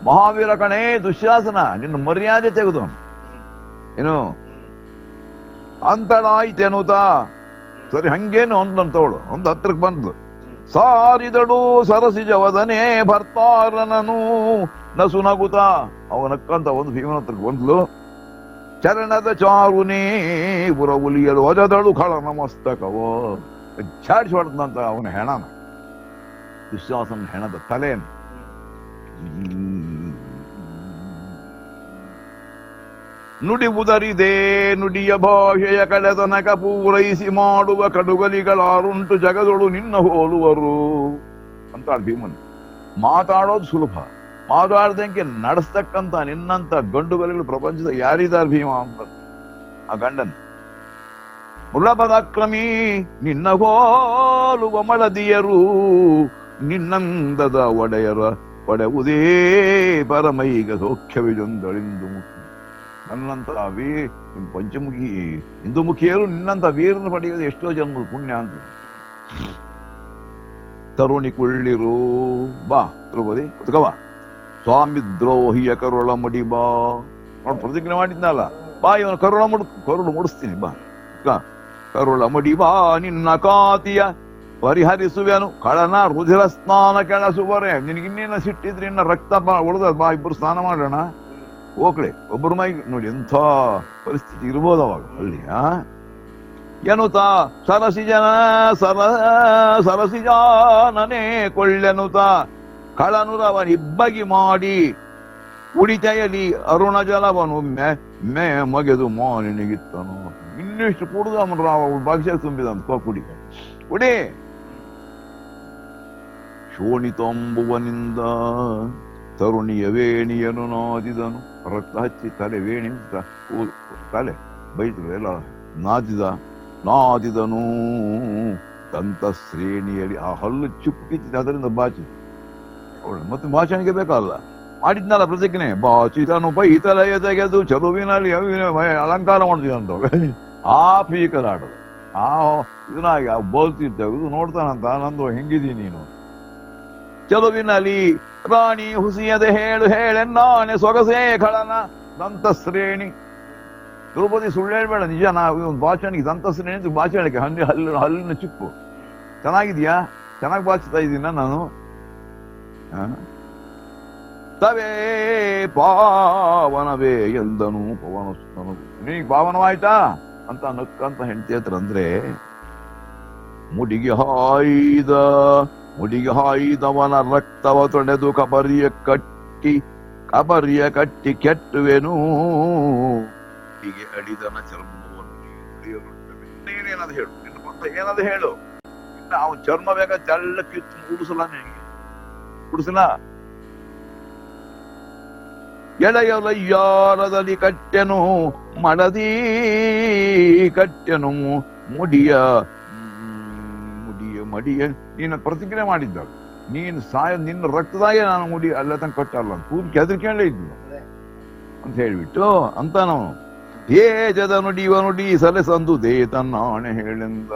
ಮಹಾವೀರ ಕಣೇ ದುಶ್ಯಾಸನ, ನಿನ್ನ ಮರ್ಯಾದೆ ತೆಗೆದವನು. ಏನು ಅಂತಳಾಯ್ತೆನುತ. ಸರಿ ಹಂಗೇನು ಒಂದಂತವಳು ಒಂದು ಹತ್ರಕ್ಕೆ ಬಂದ್ಲು. ಸಾರಿದಳು ಸರಸಿಜವದನೇ ಭರ್ತಾರನನು ನಸುನಗುತ. ಅವನಕ್ಕಂತ ಒಂದು ಭೀಮನ ಹತ್ರಕ್ಕೆ ಬಂದ್ಲು. ಚರಣದ ಚಾರುನೇ ಪುರ ಉಲಿಯಲು ಒಜದಳು ಖಳನ ಮಸ್ತಕವೋ. ಚಾಡಿಸಿ ಹೊಡೆದಂತ ಅವನ ಹೆಣನ, ವಿಶ್ವಾಸನ ಹೆಣದ ತಲೆಯನ್ನು. ನುಡಿ ಉದರಿದೆ ನುಡಿಯ ಭಾಷೆಯ ಕಳೆತನಕ ಪೂರೈಸಿ ಮಾಡುವ ಕಡುಗಲಿಗಳಾರುಂಟು ಜಗದೊಳು ನಿನ್ನ ಹೋಲುವರು ಅಂತ ಭೀಮನ್. ಮಾತಾಡೋದು ಸುಲಭ, ಮಾತಾಡ್ದಂಗೆ ನಡೆಸ್ತಕ್ಕಂತ ನಿನ್ನಂತ ಗಂಡುಗಲಿಗಳು ಪ್ರಪಂಚದ ಯಾರಿದಾರ ಭೀಮ ಅಂತ ಆ ಗಂಡನ್. ಮುಳಪದಾಕ್ರಮಿ ನಿನ್ನ ಹೋಲುವ ಮಳದಿಯರು ನಿನ್ನಂದದ ಒಡೆಯರ ಒಡೆವುದೇ ಪರಮೈಗ ಸೌಖ್ಯವಿದೊಂದಳಿಂದು ಮುಖಿ. ನನ್ನಂತ ಪಂಚಮುಖಿ ಹಿಂದುಮುಖಿಯರು ನಿನ್ನಂತ ವೀರನ ಪಡೆಯೋದು ಎಷ್ಟೋ ಜನ್ಮದ ಪುಣ್ಯ ಅಂತ. ತರುಣಿ ಕುಳ್ಳಿರು ಬಾ ದ್ರೌಪದಿ ಕುತ್ಕವ. ಸ್ವಾಮಿ ದ್ರೋಹಿಯ ಕರುಳ ಮಡಿ ಬಾ. ನೋಡು ಪ್ರತಿಜ್ಞೆ ಮಾಡಿದ್ನಲ್ಲ, ಬಾ ಇವನು ಕರುಳು ಮುಡಿಸ್ತೀನಿ ಬಾ. ಕರುಳ ಮಡಿ ಬಾ ನಿನ್ನ ಕಾತಿಯ ಪರಿಹರಿಸುವೆನು ಕಳನ ರುಧಿರ ಸ್ನಾನ ಕೆಳಸುವರೆ. ನಿನಗಿನ್ನೇನ ಸಿಟ್ಟಿದ್ರೆ ಇನ್ನ ರಕ್ತ ಉಳಿದ ಬಾ, ಇಬ್ಬರು ಸ್ನಾನ ಮಾಡೋಣ ಹೋಗ್ಲೆ. ಒಬ್ಬರು ಮೈ ನೋಡಿ ಎಂಥ ಪರಿಸ್ಥಿತಿ ಇರ್ಬೋದು ಅವಾಗ ಅಲ್ಲಿ. ಎನ್ನುತ್ತ ಸರಸಿಜಾನನೇ ಕೊಳ್ಳೆನುತ ಕಳನುರವನಿಬ್ಬಗಿ ಮಾಡಿ ಉಡಿತೆಯಲಿ ಅರುಣ ಜಲವನು ಮೇ ಮಗೆದು ಮಾನಿನಿಗಿತ್ತನು. ಇನ್ನಿಷ್ಟು ಕುಡಿದು ಅವನು ಭಾಗ್ಯ ತುಂಬಿದಂತ ಕುಡಿ ಕುಡಿ. ಶೋಣಿತಂಬುವನಿಂದ ತರುಣಿಯ ವೇಣಿಯನು ನಾದಿದನು. ರಕ್ತ ಹಚ್ಚಿ ತಲೆ ವೇಣಿ ತಲೆ ಬೈತರು ಎಲ್ಲ ನಾದಿದನು. ದಂತ ಶ್ರೇಣಿಯಲ್ಲಿ ಆ ಹಲ್ಲು ಚುಪ್ಪು ಕಿಚ್ಚಿದೆ, ಅದರಿಂದ ಬಾಚಿ ಅವಳು ಮತ್ತೆ ಭಾಷಣಿಗೆ ಬೇಕಲ್ಲ, ಮಾಡಿದ್ನಲ್ಲ ಪ್ರತಿಜ್ಞೆ, ಬಾಚಿತನು ಪೈತಲಯ ತೆಗೆದು ಚಲುವಿನಲ್ಲಿ ಅಲಂಕಾರ ಮಾಡ್ತೀವಿ ಅಂತ ಆ ಪೀಕಲಾಡದು. ಆ ಇದನ್ನಾಗಿ ಆ ಬೋಲ್ತಿ ತೆಗೆದು ನೋಡ್ತಾನಂತ, ನಂದು ಹೆಂಗಿದೀನಿ ನೀನು ಚಲುವಿನಲ್ಲಿ ರಾಣಿ ಹುಸಿಯದೆ ಹೇಳು ಹೇಳೆನ್ನಾನೆ ಸೊಗಸೇ ಖಳನ ದಂತ ಶ್ರೇಣಿ. ದ್ರೌಪದಿ ಸುಳ್ಳು ಹೇಳ್ಬೇಡ, ನಿಜ. ನಾವು ಒಂದು ಭಾಷಣಿಗೆ ದಂತ ಶ್ರೇಣಿ ಅಂತ ಭಾಷೆ ಹೇಳಿಕೆ, ಹಲ್ಲಿನ ಚಿಪ್ಪು ಚೆನ್ನಾಗಿದ್ಯಾ, ಚೆನ್ನಾಗಿ ಬಾಚಿಸ್ತಾ ಇದ್ದೀನ ನಾನು. ತವೇ ಪಾವನವೇ ಎಂದನು ಪವನಸ್ತನು, ನೀಗ ಪಾವನವಾಯ್ತಾ ಅಂತ ನಕ್ಕಂತ ಹೆಂಡತಿ ಹತ್ರ ಅಂದ್ರೆ, ಮುಡಿಗೆ ಹಾಯ್ದವನ ರಕ್ತವ ತೊಡೆದು ಕಬರಿಯ ಕಟ್ಟಿ ಕೆಟ್ಟುವೆನು, ಹೀಗೆ ಅಡಿದನ ಚರ್ಮವನ್ನು ನೀನೇನಾದ್ರು ಹೇಳು, ನಿನ್ನ ಬಂದ ಏನಾದ್ರು ಹೇಳು. ಇನ್ನು ಅವನ ಚರ್ಮ ಬೇಗ ತೆಳ್ಳ ಕಿತ್ತು ಉಡಿಸಲ, ನಿನಗೆ ಉಡಿಸಲ. ಎಳೆಯಲಯ್ಯಾರದಲ್ಲಿ ಕಟ್ಟೆನು ಮಡದಿ ಕಟ್ಟೆನು ಮುಡಿಯ ಮಡಿಯ. ನೀನು ಪ್ರತಿಜ್ಞೆ ಮಾಡಿದ್ದಳು, ನೀನು ನಿನ್ನ ರಕ್ತದಾಗೆ ನಾನು ಮುಡಿ ಅಲ್ಲ ತನಕ ಕಟ್ಟಲ್ಲ ಅಂತ ಕೂದಲು ಕೆದರ್ಕೊಂಡೇ ಇದ್ದು ಅಂತ ಹೇಳ್ಬಿಟ್ಟು ಅಂತ ನಾವು ತೇಜದ ನುಡಿ ಸಲೆ ಸಂದು ದೇ ತನ್ನಾಣೆ ಹೇಳಿಂದ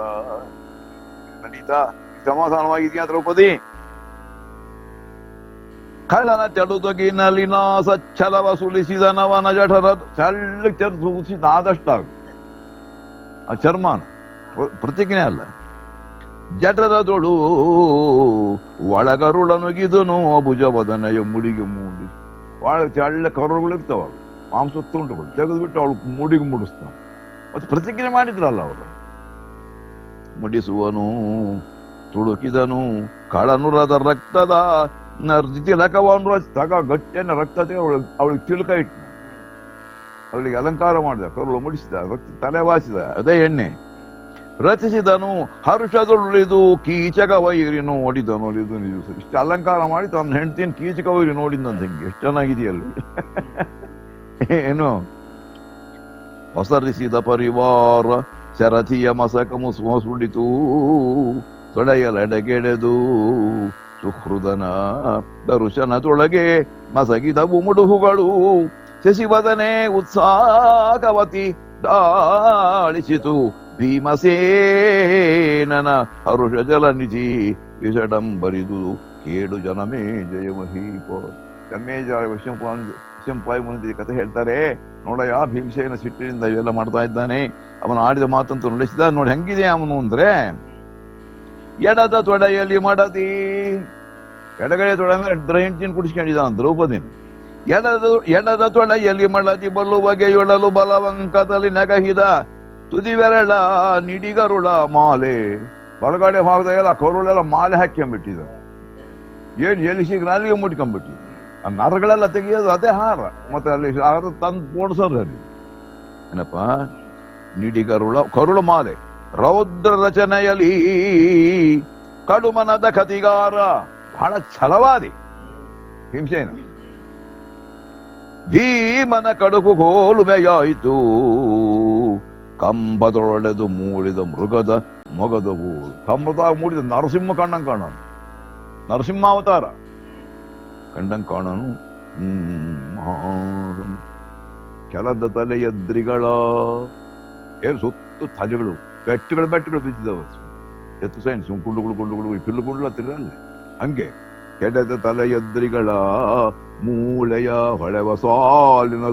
ನಡೀತಾ ಸಮಾಧಾನವಾಗಿದ್ಯಾ ದ್ರೌಪದಿ? ಕಳ್ಳನ ಚಡುತೊಗಿನಲ್ಲಿನ ಸಚ್ಚಲವ ಸುಲಿಸಿದ ನವನ ಜಠರ ಚಳ್ಳಕ್ಕೆ ಚರ್ಚಿಸಿದ ಆದಷ್ಟಾಗ ಆ ಚರ್ಮಾನ ಪ್ರತಿಜ್ಞೆ ಅಲ್ಲ. ಜಠರದೊಳು ಒಳಗರುಳನುಗಿದನು ಭುಜವದನೆಯ ಮುಡಿಗೆ ಮೂಡಿ, ಒಳ ಚಳ್ಳ ಕರುಗಳಿರ್ತಾವ, ಮಾಂಸ ತುಂಡುಗಳು ತೆಗೆದುಬಿಟ್ಟು ಅವಳು ಮುಡಿಗೆ ಮುಡಿಸ್ತಾವ. ಮತ್ತೆ ಪ್ರತಿಜ್ಞೆ ಮಾಡಿದ್ರಲ್ಲ ಅವರು. ಮುಡಿಸುವನು ತುಳುಕಿದನು ಕಳನುರದ ರಕ್ತದ ತಿಲಕವನ್ನು ತಗ ಗಟ್ಟಿಯನ್ನ ರಕ್ತ ಅವಳಿಗೆ ತಿಲಕ ಇಟ್ಟು ಅವಳಿಗೆ ಅಲಂಕಾರ ಮಾಡಿದ, ಕರುಳು ಮುಡಿಸಿದ, ರಕ್ತ ತಲೆ ವಾಸಿದ, ಅದೇ ಎಣ್ಣೆ ರಚಿಸಿದನು. ಹರ್ಷದೊಳಿದು ಕೀಚಕ ವೈರಿ ನೋಡಿದನು. ಇದು ನಿಜ, ಇಷ್ಟು ಅಲಂಕಾರ ಮಾಡಿ ತನ್ನ ಹೆಂಡತಿನ ಕೀಚಕ ವೈರಿ ನೋಡಿದಂತ. ಹೆಂಗೆ ಎಷ್ಟು ಚೆನ್ನಾಗಿದೆಯಲ್ಲ ಏನು. ಹೊಸರಿಸಿದ ಪರಿವಾರ ಶರಥಿಯ ಮಸಕ ಸುಡಿತು, ತೊಡೆಯಲೆಡೆಗೆಡೆದು ಸುಹೃದನ ದರುಶನದೊಳಗೆ ಮಸಗಿದವು ಮುಡುಹುಗಳು. ಶಶಿವದನೆ ಉತ್ಸಾಹವತಿ ದಾಳಿಸಿತು, ಭೀಮಸೇನನ ಹರುಷ ಜಲನಿಧಿ ವಿಷಡಂಬರಿದು ಕೇಡು ಜನಮೇ ಜಯಮಹೀಪ. ವಿಷಂಪಾಯಿ ಮುಂದೆ ಕಥೆ ಹೇಳ್ತಾರೆ, ನೋಡಯ್ಯ ಭೀಮಸೇನ ಸಿಟ್ಟಿನಿಂದ ಇವೆಲ್ಲ ಮಾಡ್ತಾ ಇದ್ದಾನೆ, ಅವನು ಆಡಿದ ಮಾತಂತೂ ನಡೆಸಿದ ನೋಡಿ ಹೆಂಗಿದೆ ಅವನು ಅಂದ್ರೆ. ಎಡದ ತೊಡೆಯಲ್ಲಿ ಮಡದಿ, ಎಡಗಡೆ ತೊಡೆ ಅಂದ್ರೆ ಹೆಂಡತಿನ ಕುಡಿಸ್ಕೊಂಡಿದ್ದ ದ್ರೌಪದಿನ. ಎಡದ ತೊಡೆಯಲ್ಲಿ ಮಡದಿ ಬಲ್ಲು ಬಗೆಯೊಡಲು ಬಲವಂಕದಲ್ಲಿ ನಗಹಿದ, ತುದಿವೆರಳ ನಿಡಿಗರುಳ ಮಾಲೆ, ಬಲಗಡೆ ಭಾಗದಾಗೆಲ್ಲ ಕರುಳೆಲ್ಲ ಮಾಲೆ ಹಾಕ್ಕೊಂಡ್ಬಿಟ್ಟಿದ. ಏನ್ ಎಲ್ಲಿ ಸಿಗ್ರ ಅಲ್ಲಿಗೆ ಮುಟ್ಕೊಂಡ್ಬಿಟ್ಟಿದ. ಆ ನರಗಳೆಲ್ಲ ತೆಗಿಯೋದು ಅದೇ ಹಾರ, ಮತ್ತೆ ಅಲ್ಲಿ ಹಾರ ತಂದು ಪೋಣಿಸೋದು ಅಲ್ಲಿ ಏನಪ್ಪ. ನಿಡಿಗರುಳ ಕರುಳು ಮಾಲೆ, ರೌದ್ರ ರಚನೆಯಲ್ಲಿ ಕಡುಮನದ ಕತಿಗಾರ, ಬಹಳ ಛಲವಾದಿ ಹಿಂಸೇನ. ಭೀಮನ ಕಡುಕು ಗೋಲುಮೆಯಾಯಿತು, ಕಂಬದೊಳೆದು ಮೂಡಿದ ಮೃಗದ ಮೊಗದವು. ಕಂಬದಾಗ ಮೂಡಿದ ನರಸಿಂಹ ಕಂಡಂಗ್ ಕಾಣನು, ನರಸಿಂಹಾವತಾರ ಕಂಡಂಗ್ ಕಾಣನು. ಕೆಲದ ತಲೆ ಎದ್ರಿಗಳ ಏನು ಸುತ್ತು ತಲೆಗಳು ಬೆಟ್ಟಗಳು ಬಿದ್ದಿದ್ದವ. ಎತ್ತು ಸೈನ್ ಕುಂಡುಗಳು ಪಿಲ್ಲುಗುಂಡ್ಲ ತಿರ್ಗಲ್ಲ ಹಂಗೆ. ಕೆಡದ ತಲೆ ಎದ್ರಿಗಳ ಮೂಳೆಯ ಹೊಳೆವ ಸಾಲಿನ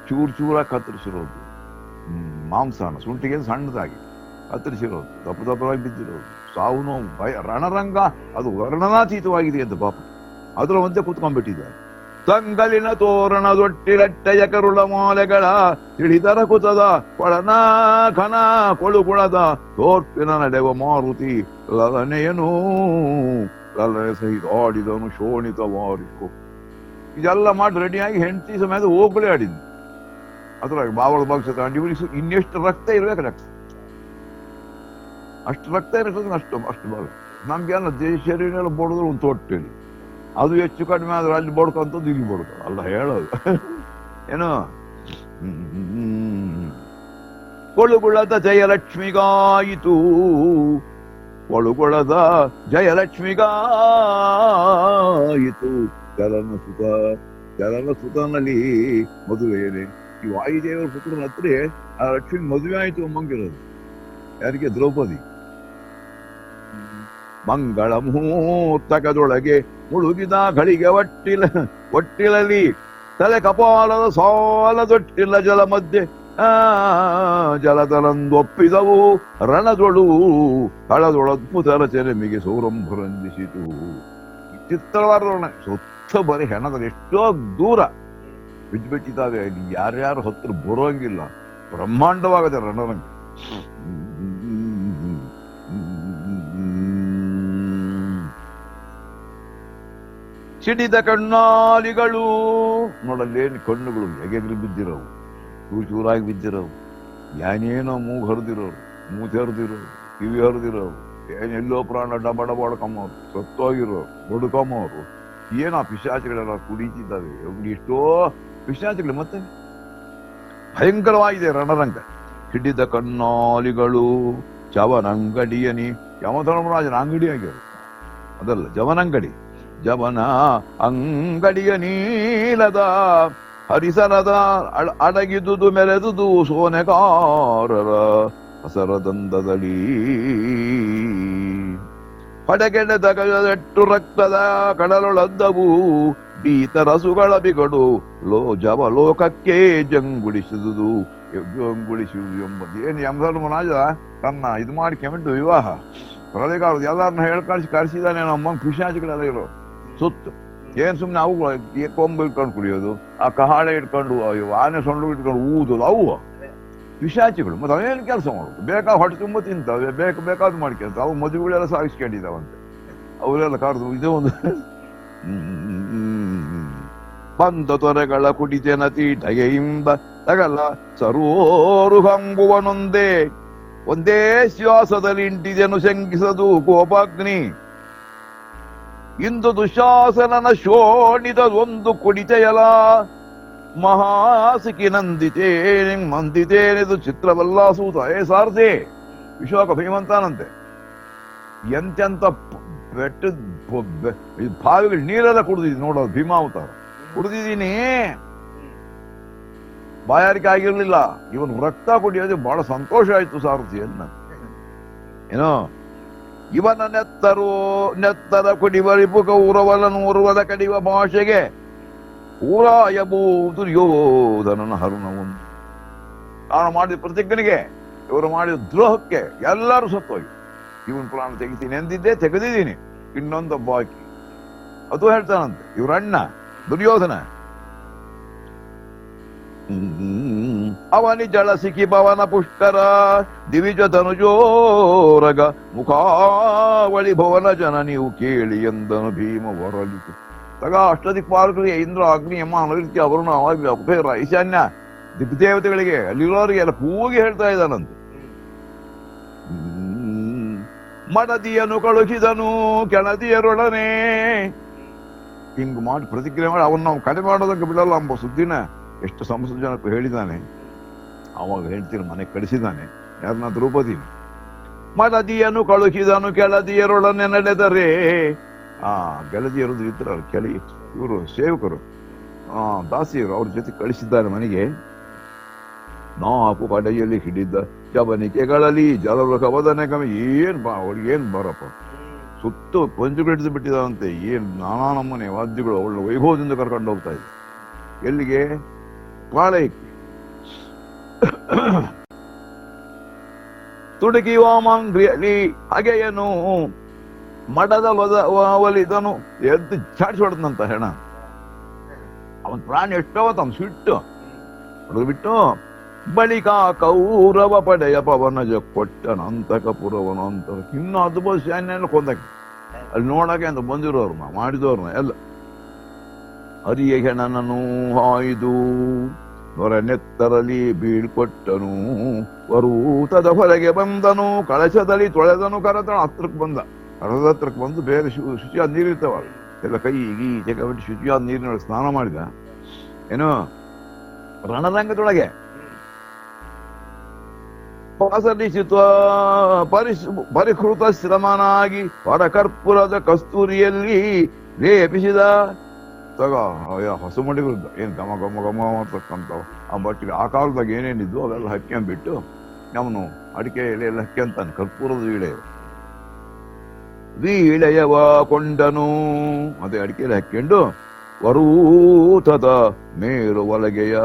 ಚೂರ್ ಚೂರ ಕತ್ತರಿಸಿರೋದು. ಮಾಂಸನ ಶುಂಠಿಗೆ ಸಣ್ಣದಾಗಿ ಕತ್ತರಿಸಿರೋದು, ದಪ್ಪವಾಗಿ ಬಿದ್ದಿರೋದು. ಸಾವು ನೋವು ಭಯ ರಣರಂಗ, ಅದು ವರ್ಣನಾತೀತವಾಗಿದೆ ಅಂತ ಪಾಪ. ಅದರ ಮಧ್ಯೆ ಕೂತ್ಕೊಂಡ್ಬಿಟ್ಟಿದ್ದಾರೆ. ತಂಗಲಿನ ತೋರಣದೊಟ್ಟಿರಟ್ಟೆಯ ಕರುಳ ಮಾಲೆಗಳ ತಿಳಿದರ ಕುತದ ಕೊಳನ ಖನ ಕೊಳುಗುಳದ ತೋರ್ಪಿನ ನಡೆವ ಮಾರುತಿ ಲಲನೆಯನು ಲಲನೆ ಸಹಿತ ಆಡಿದನು ಶೋಣಿತ ಮಾರಿಕೊ. ಇದೆಲ್ಲ ಮಾಡಿ ರೆಡಿಯಾಗಿ ಹೆಂಡತಿ ಸಮೇತ ಹೋಗ್ಲೇ ಆಡಿದ್ನು. ಅದ್ರಾಗ ಬಾವಳ ಬಾಕ್ಸ ತಗೊಂಡು ಇವರಿಗೆ ಇನ್ನೆಷ್ಟು ರಕ್ತ ಇರ್ಬೇಕು, ರಕ್ತ ಅಷ್ಟು ರಕ್ತ ಇರ್ತದೆ, ಅಷ್ಟು ಭಾಗ ನಮ್ಗೆಲ್ಲ ಶರೀರ ಬಡದ್ರು ಒಂದು ತೊಟ್ಟೆಲಿ, ಅದು ಹೆಚ್ಚು ಕಡಿಮೆ ಆದ್ರೆ ಅಲ್ಲಿ ಬಡ್ಕೊಂತದ್ದು ಇಲ್ಲಿ ಬಡ್ಕ ಅಲ್ಲ ಹೇಳೋದು ಏನು. ಕೊಳುಗುಳದ ಜಯಲಕ್ಷ್ಮಿಗಾಯಿತು, ಕೊಳುಗುಳದ ಜಯಲಕ್ಷ್ಮಿಗಾಯಿತು ಚಲನಸುತ. ಚಲನಸುತನಲ್ಲಿ ಮದುವೆಯೇ ಈ ವಾಯುದೇವರ ಪುತ್ರನ ಹತ್ರ ಆ ಲಕ್ಷ್ಮಿ ಮದುವೆ ಆಯಿತು ಅಂಬಂಗಿರೋದು. ಯಾರಿಗೆ? ದ್ರೌಪದಿ. ಮಂಗಳ ಮುಹೂರ್ತಕದೊಳಗೆ ಮುಳುಗಿದ ಗಳಿಗೆ ಒಟ್ಟಿಲಲ್ಲಿ ತಲೆ ಕಪಾಲದ ಸಾಲದೊಟ್ಟಿಲ್ಲ ಜಲ ಮಧ್ಯೆ ಜಲದರಂದೊಪ್ಪಿದವು ರಣದೊಳು ಕಳದೊಳದ್ಭುತ ರಚನೆಮಿಗೆ ಸೌರಂಭರಂಜಿಸಿತು. ಚಿತ್ರವಾದ ಸುತ್ತ ಬರೀ ಹೆಣದಲ್ಲಿ ಎಷ್ಟೋ ದೂರ ಬಿದ್ದುಬಿಟ್ಟಿದ್ದಾವೆ. ಯಾರ್ಯಾರು ಹತ್ರ ಬರೋಂಗಿಲ್ಲ. ಬ್ರಹ್ಮಾಂಡವಾಗದೆ ರಣರಂಗ. ಸಿಡಿದ ಕಣ್ಣಾಲಿಗಳು ನೋಡಲ್ಲೇನು ಕಣ್ಣುಗಳು ಎಗೆದ್ರಿ ಬಿದ್ದಿರೋವು, ಚೂರು ಚೂರಾಗಿ ಬಿದ್ದಿರೋವು. ಏನೇನೋ ಮೂಗು ಹರಿದಿರೋರು, ಮೂತಿ ಹರಿದಿರೋರು, ಕಿವಿ ಹರಿದಿರೋರು, ಏನೆಲ್ಲೋ ಪ್ರಾಣ ಡಬ ಡಬ ಹೊಡ್ಕೊಂಬೋರು, ಸತ್ತೋಗಿರೋರು, ಬಡ್ಕೊಂಬೋರು. ಏನೋ ಪಿಶಾಚಿಗಳೆಲ್ಲ ಕುಡಿತಿದ್ದಾವೆ. ಎಷ್ಟೋ ಪಿಶಾಚಿಗಳು. ಮತ್ತೆ ಭಯಂಕರವಾಗಿದೆ ರಣರಂಗ. ಹಿಡಿದ ಕಣ್ಣಾಲಿಗಳು ಚವನಂಗಡಿಯನಿ. ಯಮಧರ್ಮರಾಜನ ಅಂಗಡಿ ಆಗ್ಯಾರು. ಅದಲ್ಲ, ಜವನಂಗಡಿ. ಜವನ ಅಂಗಡಿಯ ನೀಲದ ಹರಿಸರದ ಅಡಗಿದುದು ಮೆರೆದುದು ಸೋನೆಗಾರರ ಹಸರದಂದದಳಿ. ಪಡೆಗೆಡೆದಗಳೆಟ್ಟು ರಕ್ತದ ಕಡಲೊಳದ್ದವು ಬೀತರಸುಗಳ ಬಿಗಡು ಜವಲೋಕಕ್ಕೆ ಜಂಗುಳಿಸಿದುದು ಜಂಗುಳಿಸುವುದು ಎಂಬುದು. ಏನು ಯಮಧರ್ಮರಾಜ ತನ್ನ ಇದು ಮಾಡಿ ಕೆಮಿಟ್ಟು ವಿವಾಹ ಪ್ರಳಯಗಾಲದ ಎಲ್ಲರನ್ನ ಕಳಿಸಿದಾನೆ. ನಮ್ಮಂಗೆ ಪಿಶಾಚಿಗಳೆಲ್ಲ ಇರೋ ಸುತ್ತು. ಏನ್ ಸುಮ್ಮನೆ ಅವು ಕೊಂಬು ಇಟ್ಕೊಂಡು ಕುಡಿಯೋದು, ಆ ಕಹಾಳೆ ಇಟ್ಕೊಂಡು ಆನೆ ಸೊಂಡು ಇಟ್ಕೊಂಡು ಊದೋದು, ಅವು ಪಿಶಾಚಿಗಳು. ಮತ್ತೆ ಅವೇನು ಕೆಲಸ ಮಾಡೋದು? ಬೇಕಾದ ಹೊಟ್ಟೆ ತುಂಬ ತಿಂತಾವೆ, ಬೇಕಾದ್ ಮಾಡ್ಕೊಂತ. ಅವು ಮದುವೆಗಳೆಲ್ಲ ಸಾಗಿಸ್ಕೊಂಡಿದ್ದಾವಂತೆ. ಅವರೆಲ್ಲ ಕರೆದು ಇದೇ ಒಂದು ಬಂದ ತೊರೆಗಳ ಕುಡಿತೇನ ತೀಟಗೆಯಿಂದ ತಗಲ್ಲ ಸರೋರು ಹಂಗುವನೊಂದೇ ಒಂದೇ ಶ್ವಾಸದಲ್ಲಿ ಇಂಟಿದೆನು ಶಂಕಿಸದು ಕೋಪಾಗ್ನಿ. ಇಂದು ದುಶಾಸನನ ಶೋಣಿದೊಂದು ಕುಡಿತೆಯಲ ಮಹಾಸಿಕಿ ಮಂದಿತೇನೆದು ಚಿತ್ರವಲ್ಲಾಸೂತ. ಸಾರಥಿ ವಿಶ್ವಾಕ ಭೀಮಂತಾನಂತೆ. ಎಂತೆಂತ ಬೆಟ್ಟ ಬಾವಿಗಳು ನೀರೆಲ್ಲ ಕುಡಿದಿದ್ದೀನಿ ನೋಡೋದು. ಭೀಮಾವತಾರ ಕುಡಿದಿದ್ದೀನಿ, ಬಾಯಾರಿಕೆ ಆಗಿರ್ಲಿಲ್ಲ. ಇವನು ರಕ್ತ ಕುಡಿಯೋದು ಬಹಳ ಸಂತೋಷ ಆಯ್ತು ಸಾರಥಿ ಅನ್ನ. ಏನೋ ಇವನ ನೆತ್ತರ ಕುಡಿವ ರಿಪು ಕೌರವನನ್ನು ಉರುವದ ಕಡಿವ ಭಾಷೆಗೆ ಊರಾಯಬೂ ದುರ್ಯೋಧನನ ಹರುಣವನ್ನು. ನಾನು ಮಾಡಿದ ಪ್ರತಿಜ್ಞೆಗೆ, ಇವರು ಮಾಡಿದ ದ್ರೋಹಕ್ಕೆ ಎಲ್ಲರೂ ಸತ್ತೋಗಿ. ಇವನ್ ಪ್ರಾಣ ತೆಗಿತೀನಿ ಎಂದಿದ್ದೆ, ತೆಗೆದಿದ್ದೀನಿ. ಇನ್ನೊಂದು ಬಾಕಿ ಅದು ಹೇಳ್ತಾನಂತೆ. ಇವ್ರ ಅಣ್ಣ ದುರ್ಯೋಧನ. ಅವನಿ ಜಳಸಿಕಿ ಭವನ ಪುಷ್ಕರ ದಿವಿಜ ತನುಜೋರಗ ಮುಖಾವಳಿ ಭವನ ಜನ ನೀವು ಕೇಳಿ ಎಂದನು ಭೀಮ ಹೊರಲಿತು. ತಗ ಅಷ್ಟದಿಕ್ಪಾಲಕರಿಗೆ ಇಂದ್ರ ಅಗ್ನಿ ಯಮ ನೈಋತ್ಯ ವರುಣ ಕುಬೇರ ಈಶಾನ್ಯ ದಿಗ್ದೇವತೆಗಳಿಗೆ ಅಲ್ಲಿರೋರಿಗೆ ಎಲ್ಲ ಕೂಗಿ ಹೇಳ್ತಾ ಇದ್ದಾನಂತೆ. ಮಡದಿಯನ್ನು ಕಳುಹಿದನು ಕೆಳದಿಯರೊಡನೆ. ಹಿಂಗ್ ಮಾಡಿ ಪ್ರತಿಕ್ರಿಯೆ ಮಾಡಿ ಅವನ್ನ ನಾವು ಕಡಿಮೆ ಮಾಡೋದಕ್ಕೆ ಬಿಡಲ್ಲ ಎಂಬ ಸುದ್ದಿನ ಎಷ್ಟು ಸಂಸದ ಜನಕ್ಕೂ ಹೇಳಿದ್ದಾನೆ. ಅವಾಗ ಹೇಳ್ತೀರ ಮನೆ ಕಳಿಸಿದ್ದಾನೆ. ಯಾರನ್ನ? ದ್ರೌಪದಿ. ಮಡದಿಯನ್ನು ಕಳುಹಿದನು ಕೆಳದಿಯರೊಡನೆ ನಡೆದರೆ. ಗೆಳದಿಯರು ಇದ್ರು ಕೆಳಿ, ಇವರು ಸೇವಕರು, ದಾಸಿಯರು, ಅವ್ರ ಜೊತೆ ಕಳಿಸಿದ್ದಾರೆ ಮನೆಗೆ. ನಾಲ್ಕು ಕಡೆಯಲ್ಲಿ ಹಿಡಿದ ಜವನಿಕೆಗಳಲ್ಲಿ ಜಲವೃಕವದನೆ ಕಮ್ಮಿ. ಅವಳಿಗೇನ್ ಬರಪ್ಪ, ಸುತ್ತು ಪಂಚುಗಿಡಿದು ಬಿಟ್ಟಿದಾರಂತೆ. ಏನ್ ನಾನಾ ನಮ್ಮನೆ ವಾದ್ಯಗಳು ಅವಳ ವೈಭವದಿಂದ ಕರ್ಕೊಂಡು ಹೋಗ್ತಾ ಇದೆ. ಎಲ್ಲಿಗೆ? ಪಾಳಯಕ್ಕೆ. ತುಡುಕಿ ವಾಮಾಂಗ್ರಿಯಲ್ಲಿ ಹಾಗೆಯೇನು ಮಠದ ಒಲಿದನು ಎದ್ದು ಚಾಡಿಸಿ ಹೊಡೆದಂತ ಹೆಣ. ಅವನ್ ಪ್ರಾಣಿ ಎಷ್ಟೋ ತಮ್ಮ ಸಿಟ್ಟು ಹೊಡೆದು ಬಿಟ್ಟು ಬಳಿಕ ಕೌರವ ಪಡೆಯ ಪವನಜ ಕೊಟ್ಟನಂತಕ ಪುರವನು ಅಂತ ಇನ್ನೂ ಅದ್ಭುತ ಸೈನ್ಯ ಕೊಂದಕ್ಕೆ ಅಲ್ಲಿ ನೋಡಕ್ಕೆ ಅಂತ ಬಂದಿರೋರ್ನ ಮಾಡಿದವ್ರನ್ನ ಎಲ್ಲ. ಹರಿಯ ಹೆಣನನು ಹಾಯ್ದು ನೊರ ನೆತ್ತರಲ್ಲಿ ಬೀಳ್ಕೊಟ್ಟನು. ವರೂತದ ಹೊರಗೆ ಬಂದನು, ಕಳಶದಲ್ಲಿ ತೊಳೆದನು. ಕರತನ ಹತ್ರಕ್ಕೆ ಬಂದ. ಕಳದ ಹತ್ರಕ್ಕೆ ಬಂದು ಬೇರೆ ಶುಚಿಯಾದ ನೀರಿರ್ತಾವ ಎಲ್ಲ ಕೈ ಗೀಚೆ ಕಬಿಟ್ಟು ಶುಚಿಯಾದ ನೀರಿನೊಳಗೆ ಸ್ನಾನ ಮಾಡಿದ. ಏನು ರಣರಂಗದೊಳಗೆ ಪಸರಿಸಿತ ಪರಿಕೃತ ಶ್ರಮನಾಗಿ ಹೊರಕರ್ಪುರದ ಕಸ್ತೂರಿಯಲ್ಲಿ ಲೇಪಿಸಿದ ತಗ ಹೊಸ ಮಡಿಗಳು ಏನ್ ಘಮ ಘಮ ಘಮ ಅಂತಕ್ಕಂಥವು ಆ ಬಟ್ಟಿಗೆ ಆ ಕಾಲದಾಗ ಏನೇನಿದ್ದು ಅವೆಲ್ಲ ಹಕ್ಕೊಂಡ್ಬಿಟ್ಟು ಅವನು ಅಡಿಕೆ ಎಲೆಯೆಲ್ಲ ಹಕ್ಕೊಂತಾನೆ ಕರ್ಪೂರದ ವೀಳೆಯವ ಕೊಂಡನು ಅದೇ ಅಡಿಕೆಯಲ್ಲಿ ಹಾಕೊಂಡು ವರೂತದ ಮೇರು ಒಲಗೆಯ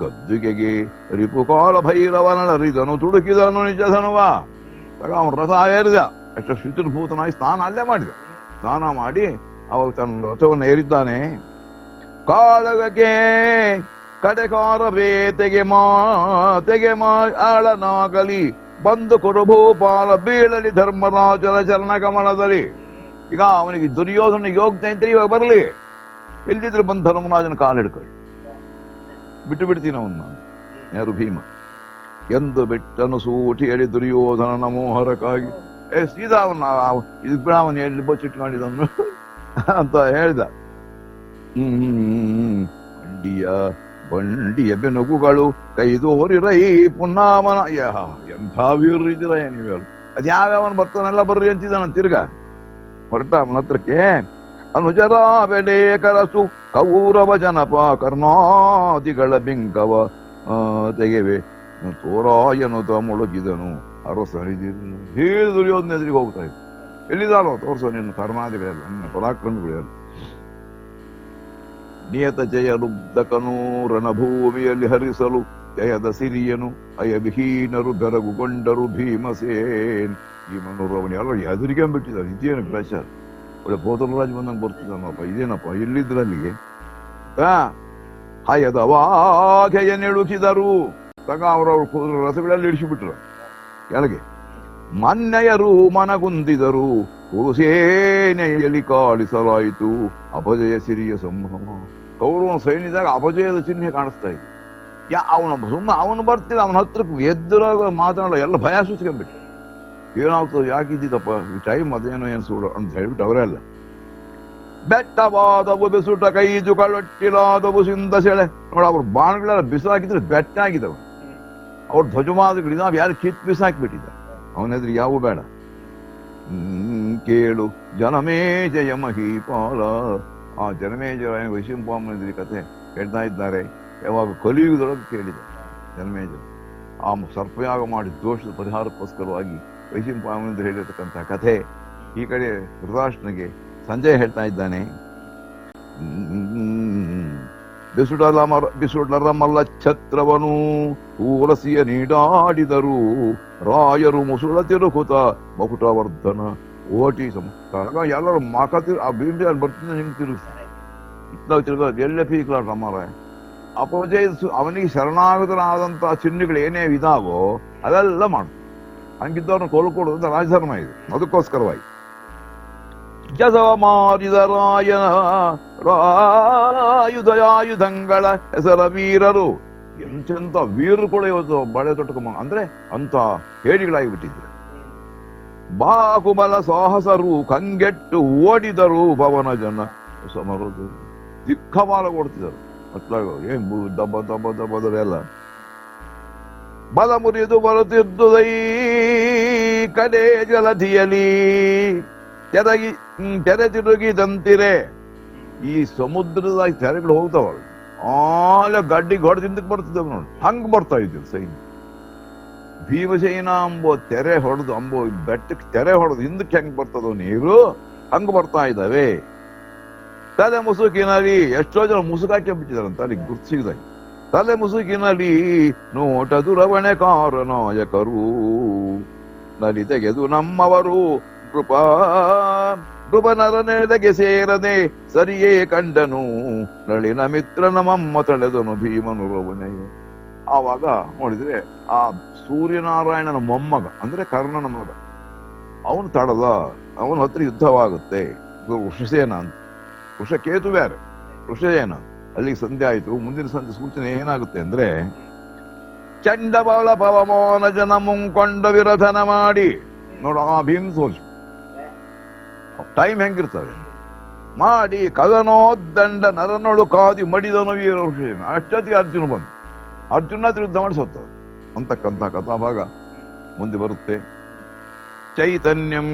ಗದ್ದುಗೆಗೆ ರಿಪುಕಾಲ ಭೈರವನರಿದನು ತುಡುಕಿದನು ನಿಜಧನುವ ತಗ ಅವನು ರಥ ಏರಿದ ಎಷ್ಟು ಶಿಥಿಲಭೂತನಾಗಿ ಸ್ನಾನ ಅಲ್ಲೇ ಮಾಡಿದ ಸ್ನಾನ ಮಾಡಿ ಅವಾಗ ತನ್ನ ರಥವನ್ನು ಏರಿದ್ದಾನೆ ಕಾಳಗಕ್ಕೆ ಕಡೆಕಾರವೇ ತೆಗೆ ಆಳನಾಗಲಿ ಬಂದು ಕುರುಭೂಪಾಲ ಬೀಳಲಿ ಧರ್ಮರಾಜನ ಚರಣ ಕಮಲದಲ್ಲಿ ಈಗ ಅವನಿಗೆ ದುರ್ಯೋಧನಿಗೆ ಹೋಗ್ತಾ ಅಂತ ಇವಾಗ ಬರಲಿ ಎಲ್ಲಿದ್ರು ಬಂದು ಧರ್ಮರಾಜನ ಕಾಲು ಹಿಡ್ಕೊಳ್ಳಿ ಬಿಟ್ಟು ಬಿಡ್ತೀನಿ ಅವನ್ನ ಯಾರು ಭೀಮ ಎಂದು ಬಿಟ್ಟನು ಸೂಟಿ ಹೇಳಿ ದುರ್ಯೋಧನನ ಮೋಹರಕ್ಕಾಗಿ ಸೀದಾ ಇದು ಬಿಡ ಅವನು ಎಲ್ಲಿ ಬಚ್ಚಿಟ್ಕೊಂಡಿದ್ದವನು ಅಂತ ಹೇಳಿದ. ಬಂಡಿಯ ಬೆನುಗುಗಳು ಕೈದೋರಿರೈ ಪುನ್ನಾಮನ ಎಂಥ ವೀರಿದಿರ ನೀವೆಲ್ಲ ಅದ್ ಯಾವ್ಯಾವನ್ ಬರ್ತಾನೆಲ್ಲ ಬರ್ರಿ ಅಂತಿದ್ದಾನ ತಿರ್ಗ ಹೊರಟ ಅವನ ಹತ್ರಕ್ಕೆ ಅನುಜರ ಬೆಲೆ ಕರಸು ಕೌರವ ಜನಪ ಕರ್ಣಾದಿಗಳ ಬಿಂಕವ ತೆಗೆವೆ ತೋರಾಯನುತ ಮುಳುಗಿದನು ಅರಸರಿದಿರು ಹೇಳಿ ದುರ್ಯೋಧನ ಎದುರಿಗೆ ಹೋಗ್ತಾ ಇದ್ದ ಎಲ್ಲಿದಾರೋ ತೋರ್ಸೋ ನಿನ್ನ ಕರ್ಣಾದಿಗಳೆಲ್ಲ ನನ್ನ ಪರಾಕ್ರಮಿಗಳೆಲ್ಲ ನಿಯತ ಜಯ ಲುಬ್ಧಕನು ರಣಭೂಮಿಯಲ್ಲಿ ಹರಿಸಲು ಜಯದ ಸಿರಿಯನು ಅಯವಿಹೀನರು ಬೆರಗುಗೊಂಡರು ಭೀಮಸೇನ್ ಭೀಮನೂರವನು ಎಲ್ಲ ಹೆದರಿಕೆ ಬಿಟ್ಟಿದ್ದಾರೆ ಇದೇನು ಪ್ರೆಷರ್ ಒಳ್ಳೆ ಬೋಧನರಾಜ್ ಬಂದಂಗೆ ಬರ್ತಿದ್ದಾನಪ್ಪ ಇದೇನಪ್ಪ ಎಲ್ಲಿದ್ರಲ್ಲಿಗೆ ಹಯದವಾಗೆಯ ನೆಳುಕಿದರು ತಗ ಅವರವ್ರ ರಸಗಳಲ್ಲಿ ಇಳಿಸಿಬಿಟ್ರು ಕೆಳಗೆ ಮನ್ನಯರು ಮನಗುಂದಿದರು ಕುರುಸೇನೆಯಲ್ಲಿ ಕಾಡಿಸಲಾಯಿತು ಅಪಜಯ ಸಿರಿಯ ಸಂಭ್ರಮ ಕೌರವನ ಸೈನ್ಯದಾಗ ಅಪಜಯದ ಚಿಹ್ನೆ ಕಾಣಿಸ್ತಾ ಇದೆ ಸುಮ್ಮನೆ ಅವನು ಬರ್ತಿಲ್ಲ ಅವನ ಹತ್ರಕ್ಕೆ ಎದುರಾಗ ಮಾತನಾಡ ಎಲ್ಲ ಭಯ ಸೂಚ್ಕೊಂಡ್ಬಿಟ್ಟು ಏನಾಗ್ತದೆ ಯಾಕಿದ್ದಪ್ಪ ಈ ಟೈಮ್ ಅದೇನೋ ಏನು ಸುಡ ಅಂತ ಹೇಳ್ಬಿಟ್ಟು ಅವರೆಲ್ಲ ಬೆಟ್ಟವಾದವು ಬಿಸುಟ ಕೈಜುಗಳೊಟ್ಟಿಲಾದವು ಸಿಂದ ಸೆಳೆ ನೋಡ ಅವ್ರ ಬಾಣಗಳೆಲ್ಲ ಬಿಸಾಕಿದ್ರೆ ಬೆಟ್ಟ ಆಗಿದವ ಅವ್ರ ಧ್ವಜವಾದಗಳು ನಾವು ಯಾರು ಕಿತ್ ಬಿಸಾಕಿಬಿಟ್ಟಿದ್ದ ಅವನೆದ್ರೆ ಯಾವ ಬೇಡ ಕೇಳು ಜನಮೇಜಯ ಮಹೀಪಾಲ ಆ ಜನಮೇಜಯ ವೈಶಂಪಾಮನ ಕತೆ ಹೇಳ್ತಾ ಇದ್ದಾರೆ ಯಾವಾಗ ಕಲಿಯುಗದೊಳಗೆ ಕೇಳಿದ ಜನಮೇಜ ಆ ಸರ್ಪಯಾಗ ಮಾಡಿ ದೋಷದ ಪರಿಹಾರಕ್ಕೋಸ್ಕರವಾಗಿ ವೈಶಂಪಾಮನಿಂದ ಹೇಳಿರ್ತಕ್ಕಂಥ ಕಥೆ ಈ ಕಡೆ ಧೃತರಾಷ್ಟ್ರನಿಗೆ ಸಂಜಯ್ ಹೇಳ್ತಾ ಇದ್ದಾನೆ ಬಿಸುಡರ ಮಲ್ಲ ಛತ್ರವನು ಊರಸಿಯ ನೀಡಾಡಿದರು ರಾಯರು ಮುಸುಳ ತಿರುಕುತ ಮಕುಟವರ್ಧನ ಓಟಿ ಎಲ್ಲರೂ ಮಾಕ ಆ ಭೀಮಜ ಬರ್ತೀನಿ ಹಿಂಗೆ ತಿರುಗಿಸ್ತಾರೆ ಇತ್ತ ತಿರುಗ ಎಲ್ಲೇ ಪೀಕ್ಲಾಡ ರಮಾರ ಅಪಜಯ ಅವನಿಗೆ ಶರಣಾಗತನಾದಂತಹ ಚಿಹ್ನೆಗಳು ಏನೇ ಇದಾವೋ ಅದೆಲ್ಲ ಮಾಡ್ತಾರೆ ಹಂಗಿದ್ದವ್ರನ್ನ ಕೊಲ್ಕೊಡೋದು ಅಂತ ರಾಜಧರ್ಮ ಇದೆ ಅದಕ್ಕೋಸ್ಕರವಾಗಿ ಜಸವ ಮಾರಿದ ರಾಯುಧಗಳ ಹೆಸರ ವೀರರು ಎಂತೆಂತ ವೀರರು ಕೂಡ ಇವತ್ತು ಬಳೆ ತೊಟ್ಕೊಂಬ ಅಂದ್ರೆ ಅಂತ ಹೇಡಿಗಳಾಗಿಬಿಟ್ಟಿದ್ರು ಬಾಹುಬಲ ಸಾಹಸರು ಕಂಗೆಟ್ಟು ಓಡಿದರು ಭವನ ಜನ ಸಮರದು ದಿಕ್ಕಮಾಲ ಓಡ್ತಿದರು ಅತ್ಲಾಗ ಏನ್ ದಬ್ಬ ದಬ್ಬ ದಬ್ಬದರೆಲ್ಲ ಬಲ ಮುರಿದು ಬರುತ್ತಿದ್ದುದೈ ಕಡೆ ಜಲಧಿಯಲಿ ತೆರೆ ತಿರುಗಿದಂತಿರೆ ಈ ಸಮುದ್ರದ ತೆರೆಗಳು ಹೋಗ್ತಾವ ಆಲ ಗಡ್ಡಿಗೆ ಹೊಡೆದು ಹಿಂದಕ್ಕೆ ಬರ್ತಿದ್ದವ್ ನೋಡಿ ಹಂಗ್ ಬರ್ತಾ ಇದ್ದೀವಿ ಸೈನ್ಯ ಭೀಮಸೇನ ಅಂಬೋ ತೆರೆ ಹೊಡೆದು ಅಂಬೋ ಬೆಟ್ಟಕ್ಕೆ ತೆರೆ ಹೊಡೆದು ಹಿಂದಕ್ಕೆ ಹೆಂಗ್ ಬರ್ತದೋ ನೀರು ಹಂಗ್ ಬರ್ತಾ ಇದ್ದಾವೆ ತಲೆ ಮುಸುಕಿನಲ್ಲಿ ಎಷ್ಟೋ ಜನ ಮುಸುಕಾಕಿ ಬಿಟ್ಟಿದಾರಂತ ಅಲ್ಲಿ ಗುರ್ತಿಸಿದಾಗ ತಲೆ ಮುಸುಕಿನಲ್ಲಿ ನೋಟ ದುರವಣೆ ಕಾರನಾಯಕರು ನಲಿ ತೆಗೆದು ನಮ್ಮವರು ನೃಪನರನೆಡೆಗೆ ಸೇರದೆ ಸರಿಯೇ ಕಂಡನು ನಳಿನ ಮಿತ್ರನ ಮಮ್ಮ ತಳೆದನು ಭೀಮನು ರವನೆ. ಆವಾಗ ನೋಡಿದ್ರೆ ಆ ಸೂರ್ಯನಾರಾಯಣನ ಮೊಮ್ಮಗ ಅಂದ್ರೆ ಕರ್ಣನ ಮಗ ಅವನು ತಡದ ಅವನ ಹತ್ರ ಯುದ್ಧವಾಗುತ್ತೆ. ವೃಷಸೇನ ಅಂತ ವೃಷಕೇತು ಬೇರೆ ವೃಷಸೇನ ಅಲ್ಲಿಗೆ ಸಂಧೆ ಆಯ್ತು. ಮುಂದಿನ ಸಂಧೆ ಸೂಚನೆ ಏನಾಗುತ್ತೆ ಅಂದ್ರೆ ಚಂಡಬಲ ಪವಮಾನ ಜನ ಮುಂಕೊಂಡ ವಿರಧನ ಮಾಡಿ ನೋಡ ಆ ಭೀಮ್ ಸೋಲ್ಸು ಟೈಮ್ ಹೆಂಗಿರ್ತದೆ ಮಾಡಿ ಕದನೋದ್ದಂಡ ನರನೊಳು ಕಾದಿ ಮಡಿದನು ವೀರ ವೃಷಸೇನ. ಅಷ್ಟೊತ್ತಿಗೆ ಅರ್ಜುನ ಬಂದು ಅರ್ಜುನ ಯುದ್ಧ ಮಾಡಿ ಸತ್ತದ ಅಂತಕ್ಕಂಥ ಕಥಾಭಾಗ ಮುಂದೆ ಬರುತ್ತೆ. ಚೈತನ್ಯಂ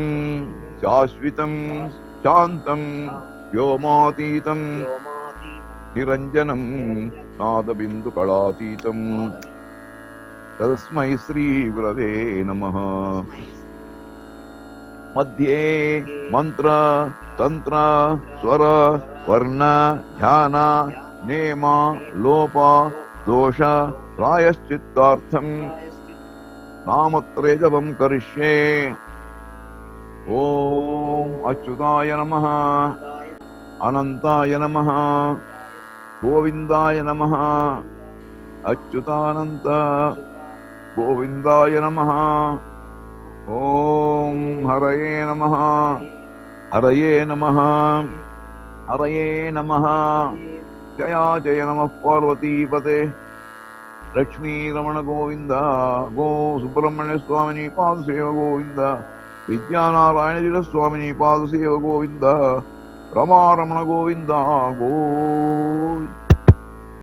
ಶಾಶ್ವಿತಂ ಶಾಂತಂ ವ್ಯೋಮಾತೀತಂ ನಿರಂಜನಂ ನಾದಬಿಂದು ಕಳಾತೀತಂ ತಸ್ಮೈ ಶ್ರೀ ಗುರವೇ ನಮಃ. ಮಧ್ಯೆ ಮಂತ್ರ ತಂತ್ರ ಸ್ವರ ವರ್ಣ ಧ್ಯಾನ ನೇಮ ಲೋಪ ದೋಷ ಪ್ರಾಯಶ್ಚಿತ್ತಾರ್ಥಂ ನಾಮತ್ರಯ ಜಪಂ ಕರಿಷ್ಯೆ. ಓಂ ಅಚ್ಯುತಾಯ ನಮಃ, ಅನಂತಾಯ ನಮಃ, ಗೋವಿಂದಾಯ ನಮಃ, ಅಚ್ಯುತಾನಂತ ಗೋವಿಂದಾಯ ನಮಃ. ಓಂ ಹರಯೇ ನಮಃ, ಹರಯೇ ನಮಃ, ಹರಯೇ ನಮಃ. ಜಯ ಜಯ ನಮಃ ಪಾರ್ವತೀಪತೆ. ಲಕ್ಷ್ಮೀ ರಮಣ ಗೋವಿಂದ, ಗೋ ಸುಬ್ರಹ್ಮಣ್ಯ ಸ್ವಾಮಿನಿ ಪಾದಸೇವ ಗೋವಿಂದ, ವಿದ್ಯಾನಾರಾಯಣ ಸ್ವಾಮಿನಿ ಪಾದಸೇವ ಗೋವಿಂದ, ರಮಾರಮಣ ಗೋವಿಂದ ಗೋವಿಂದ.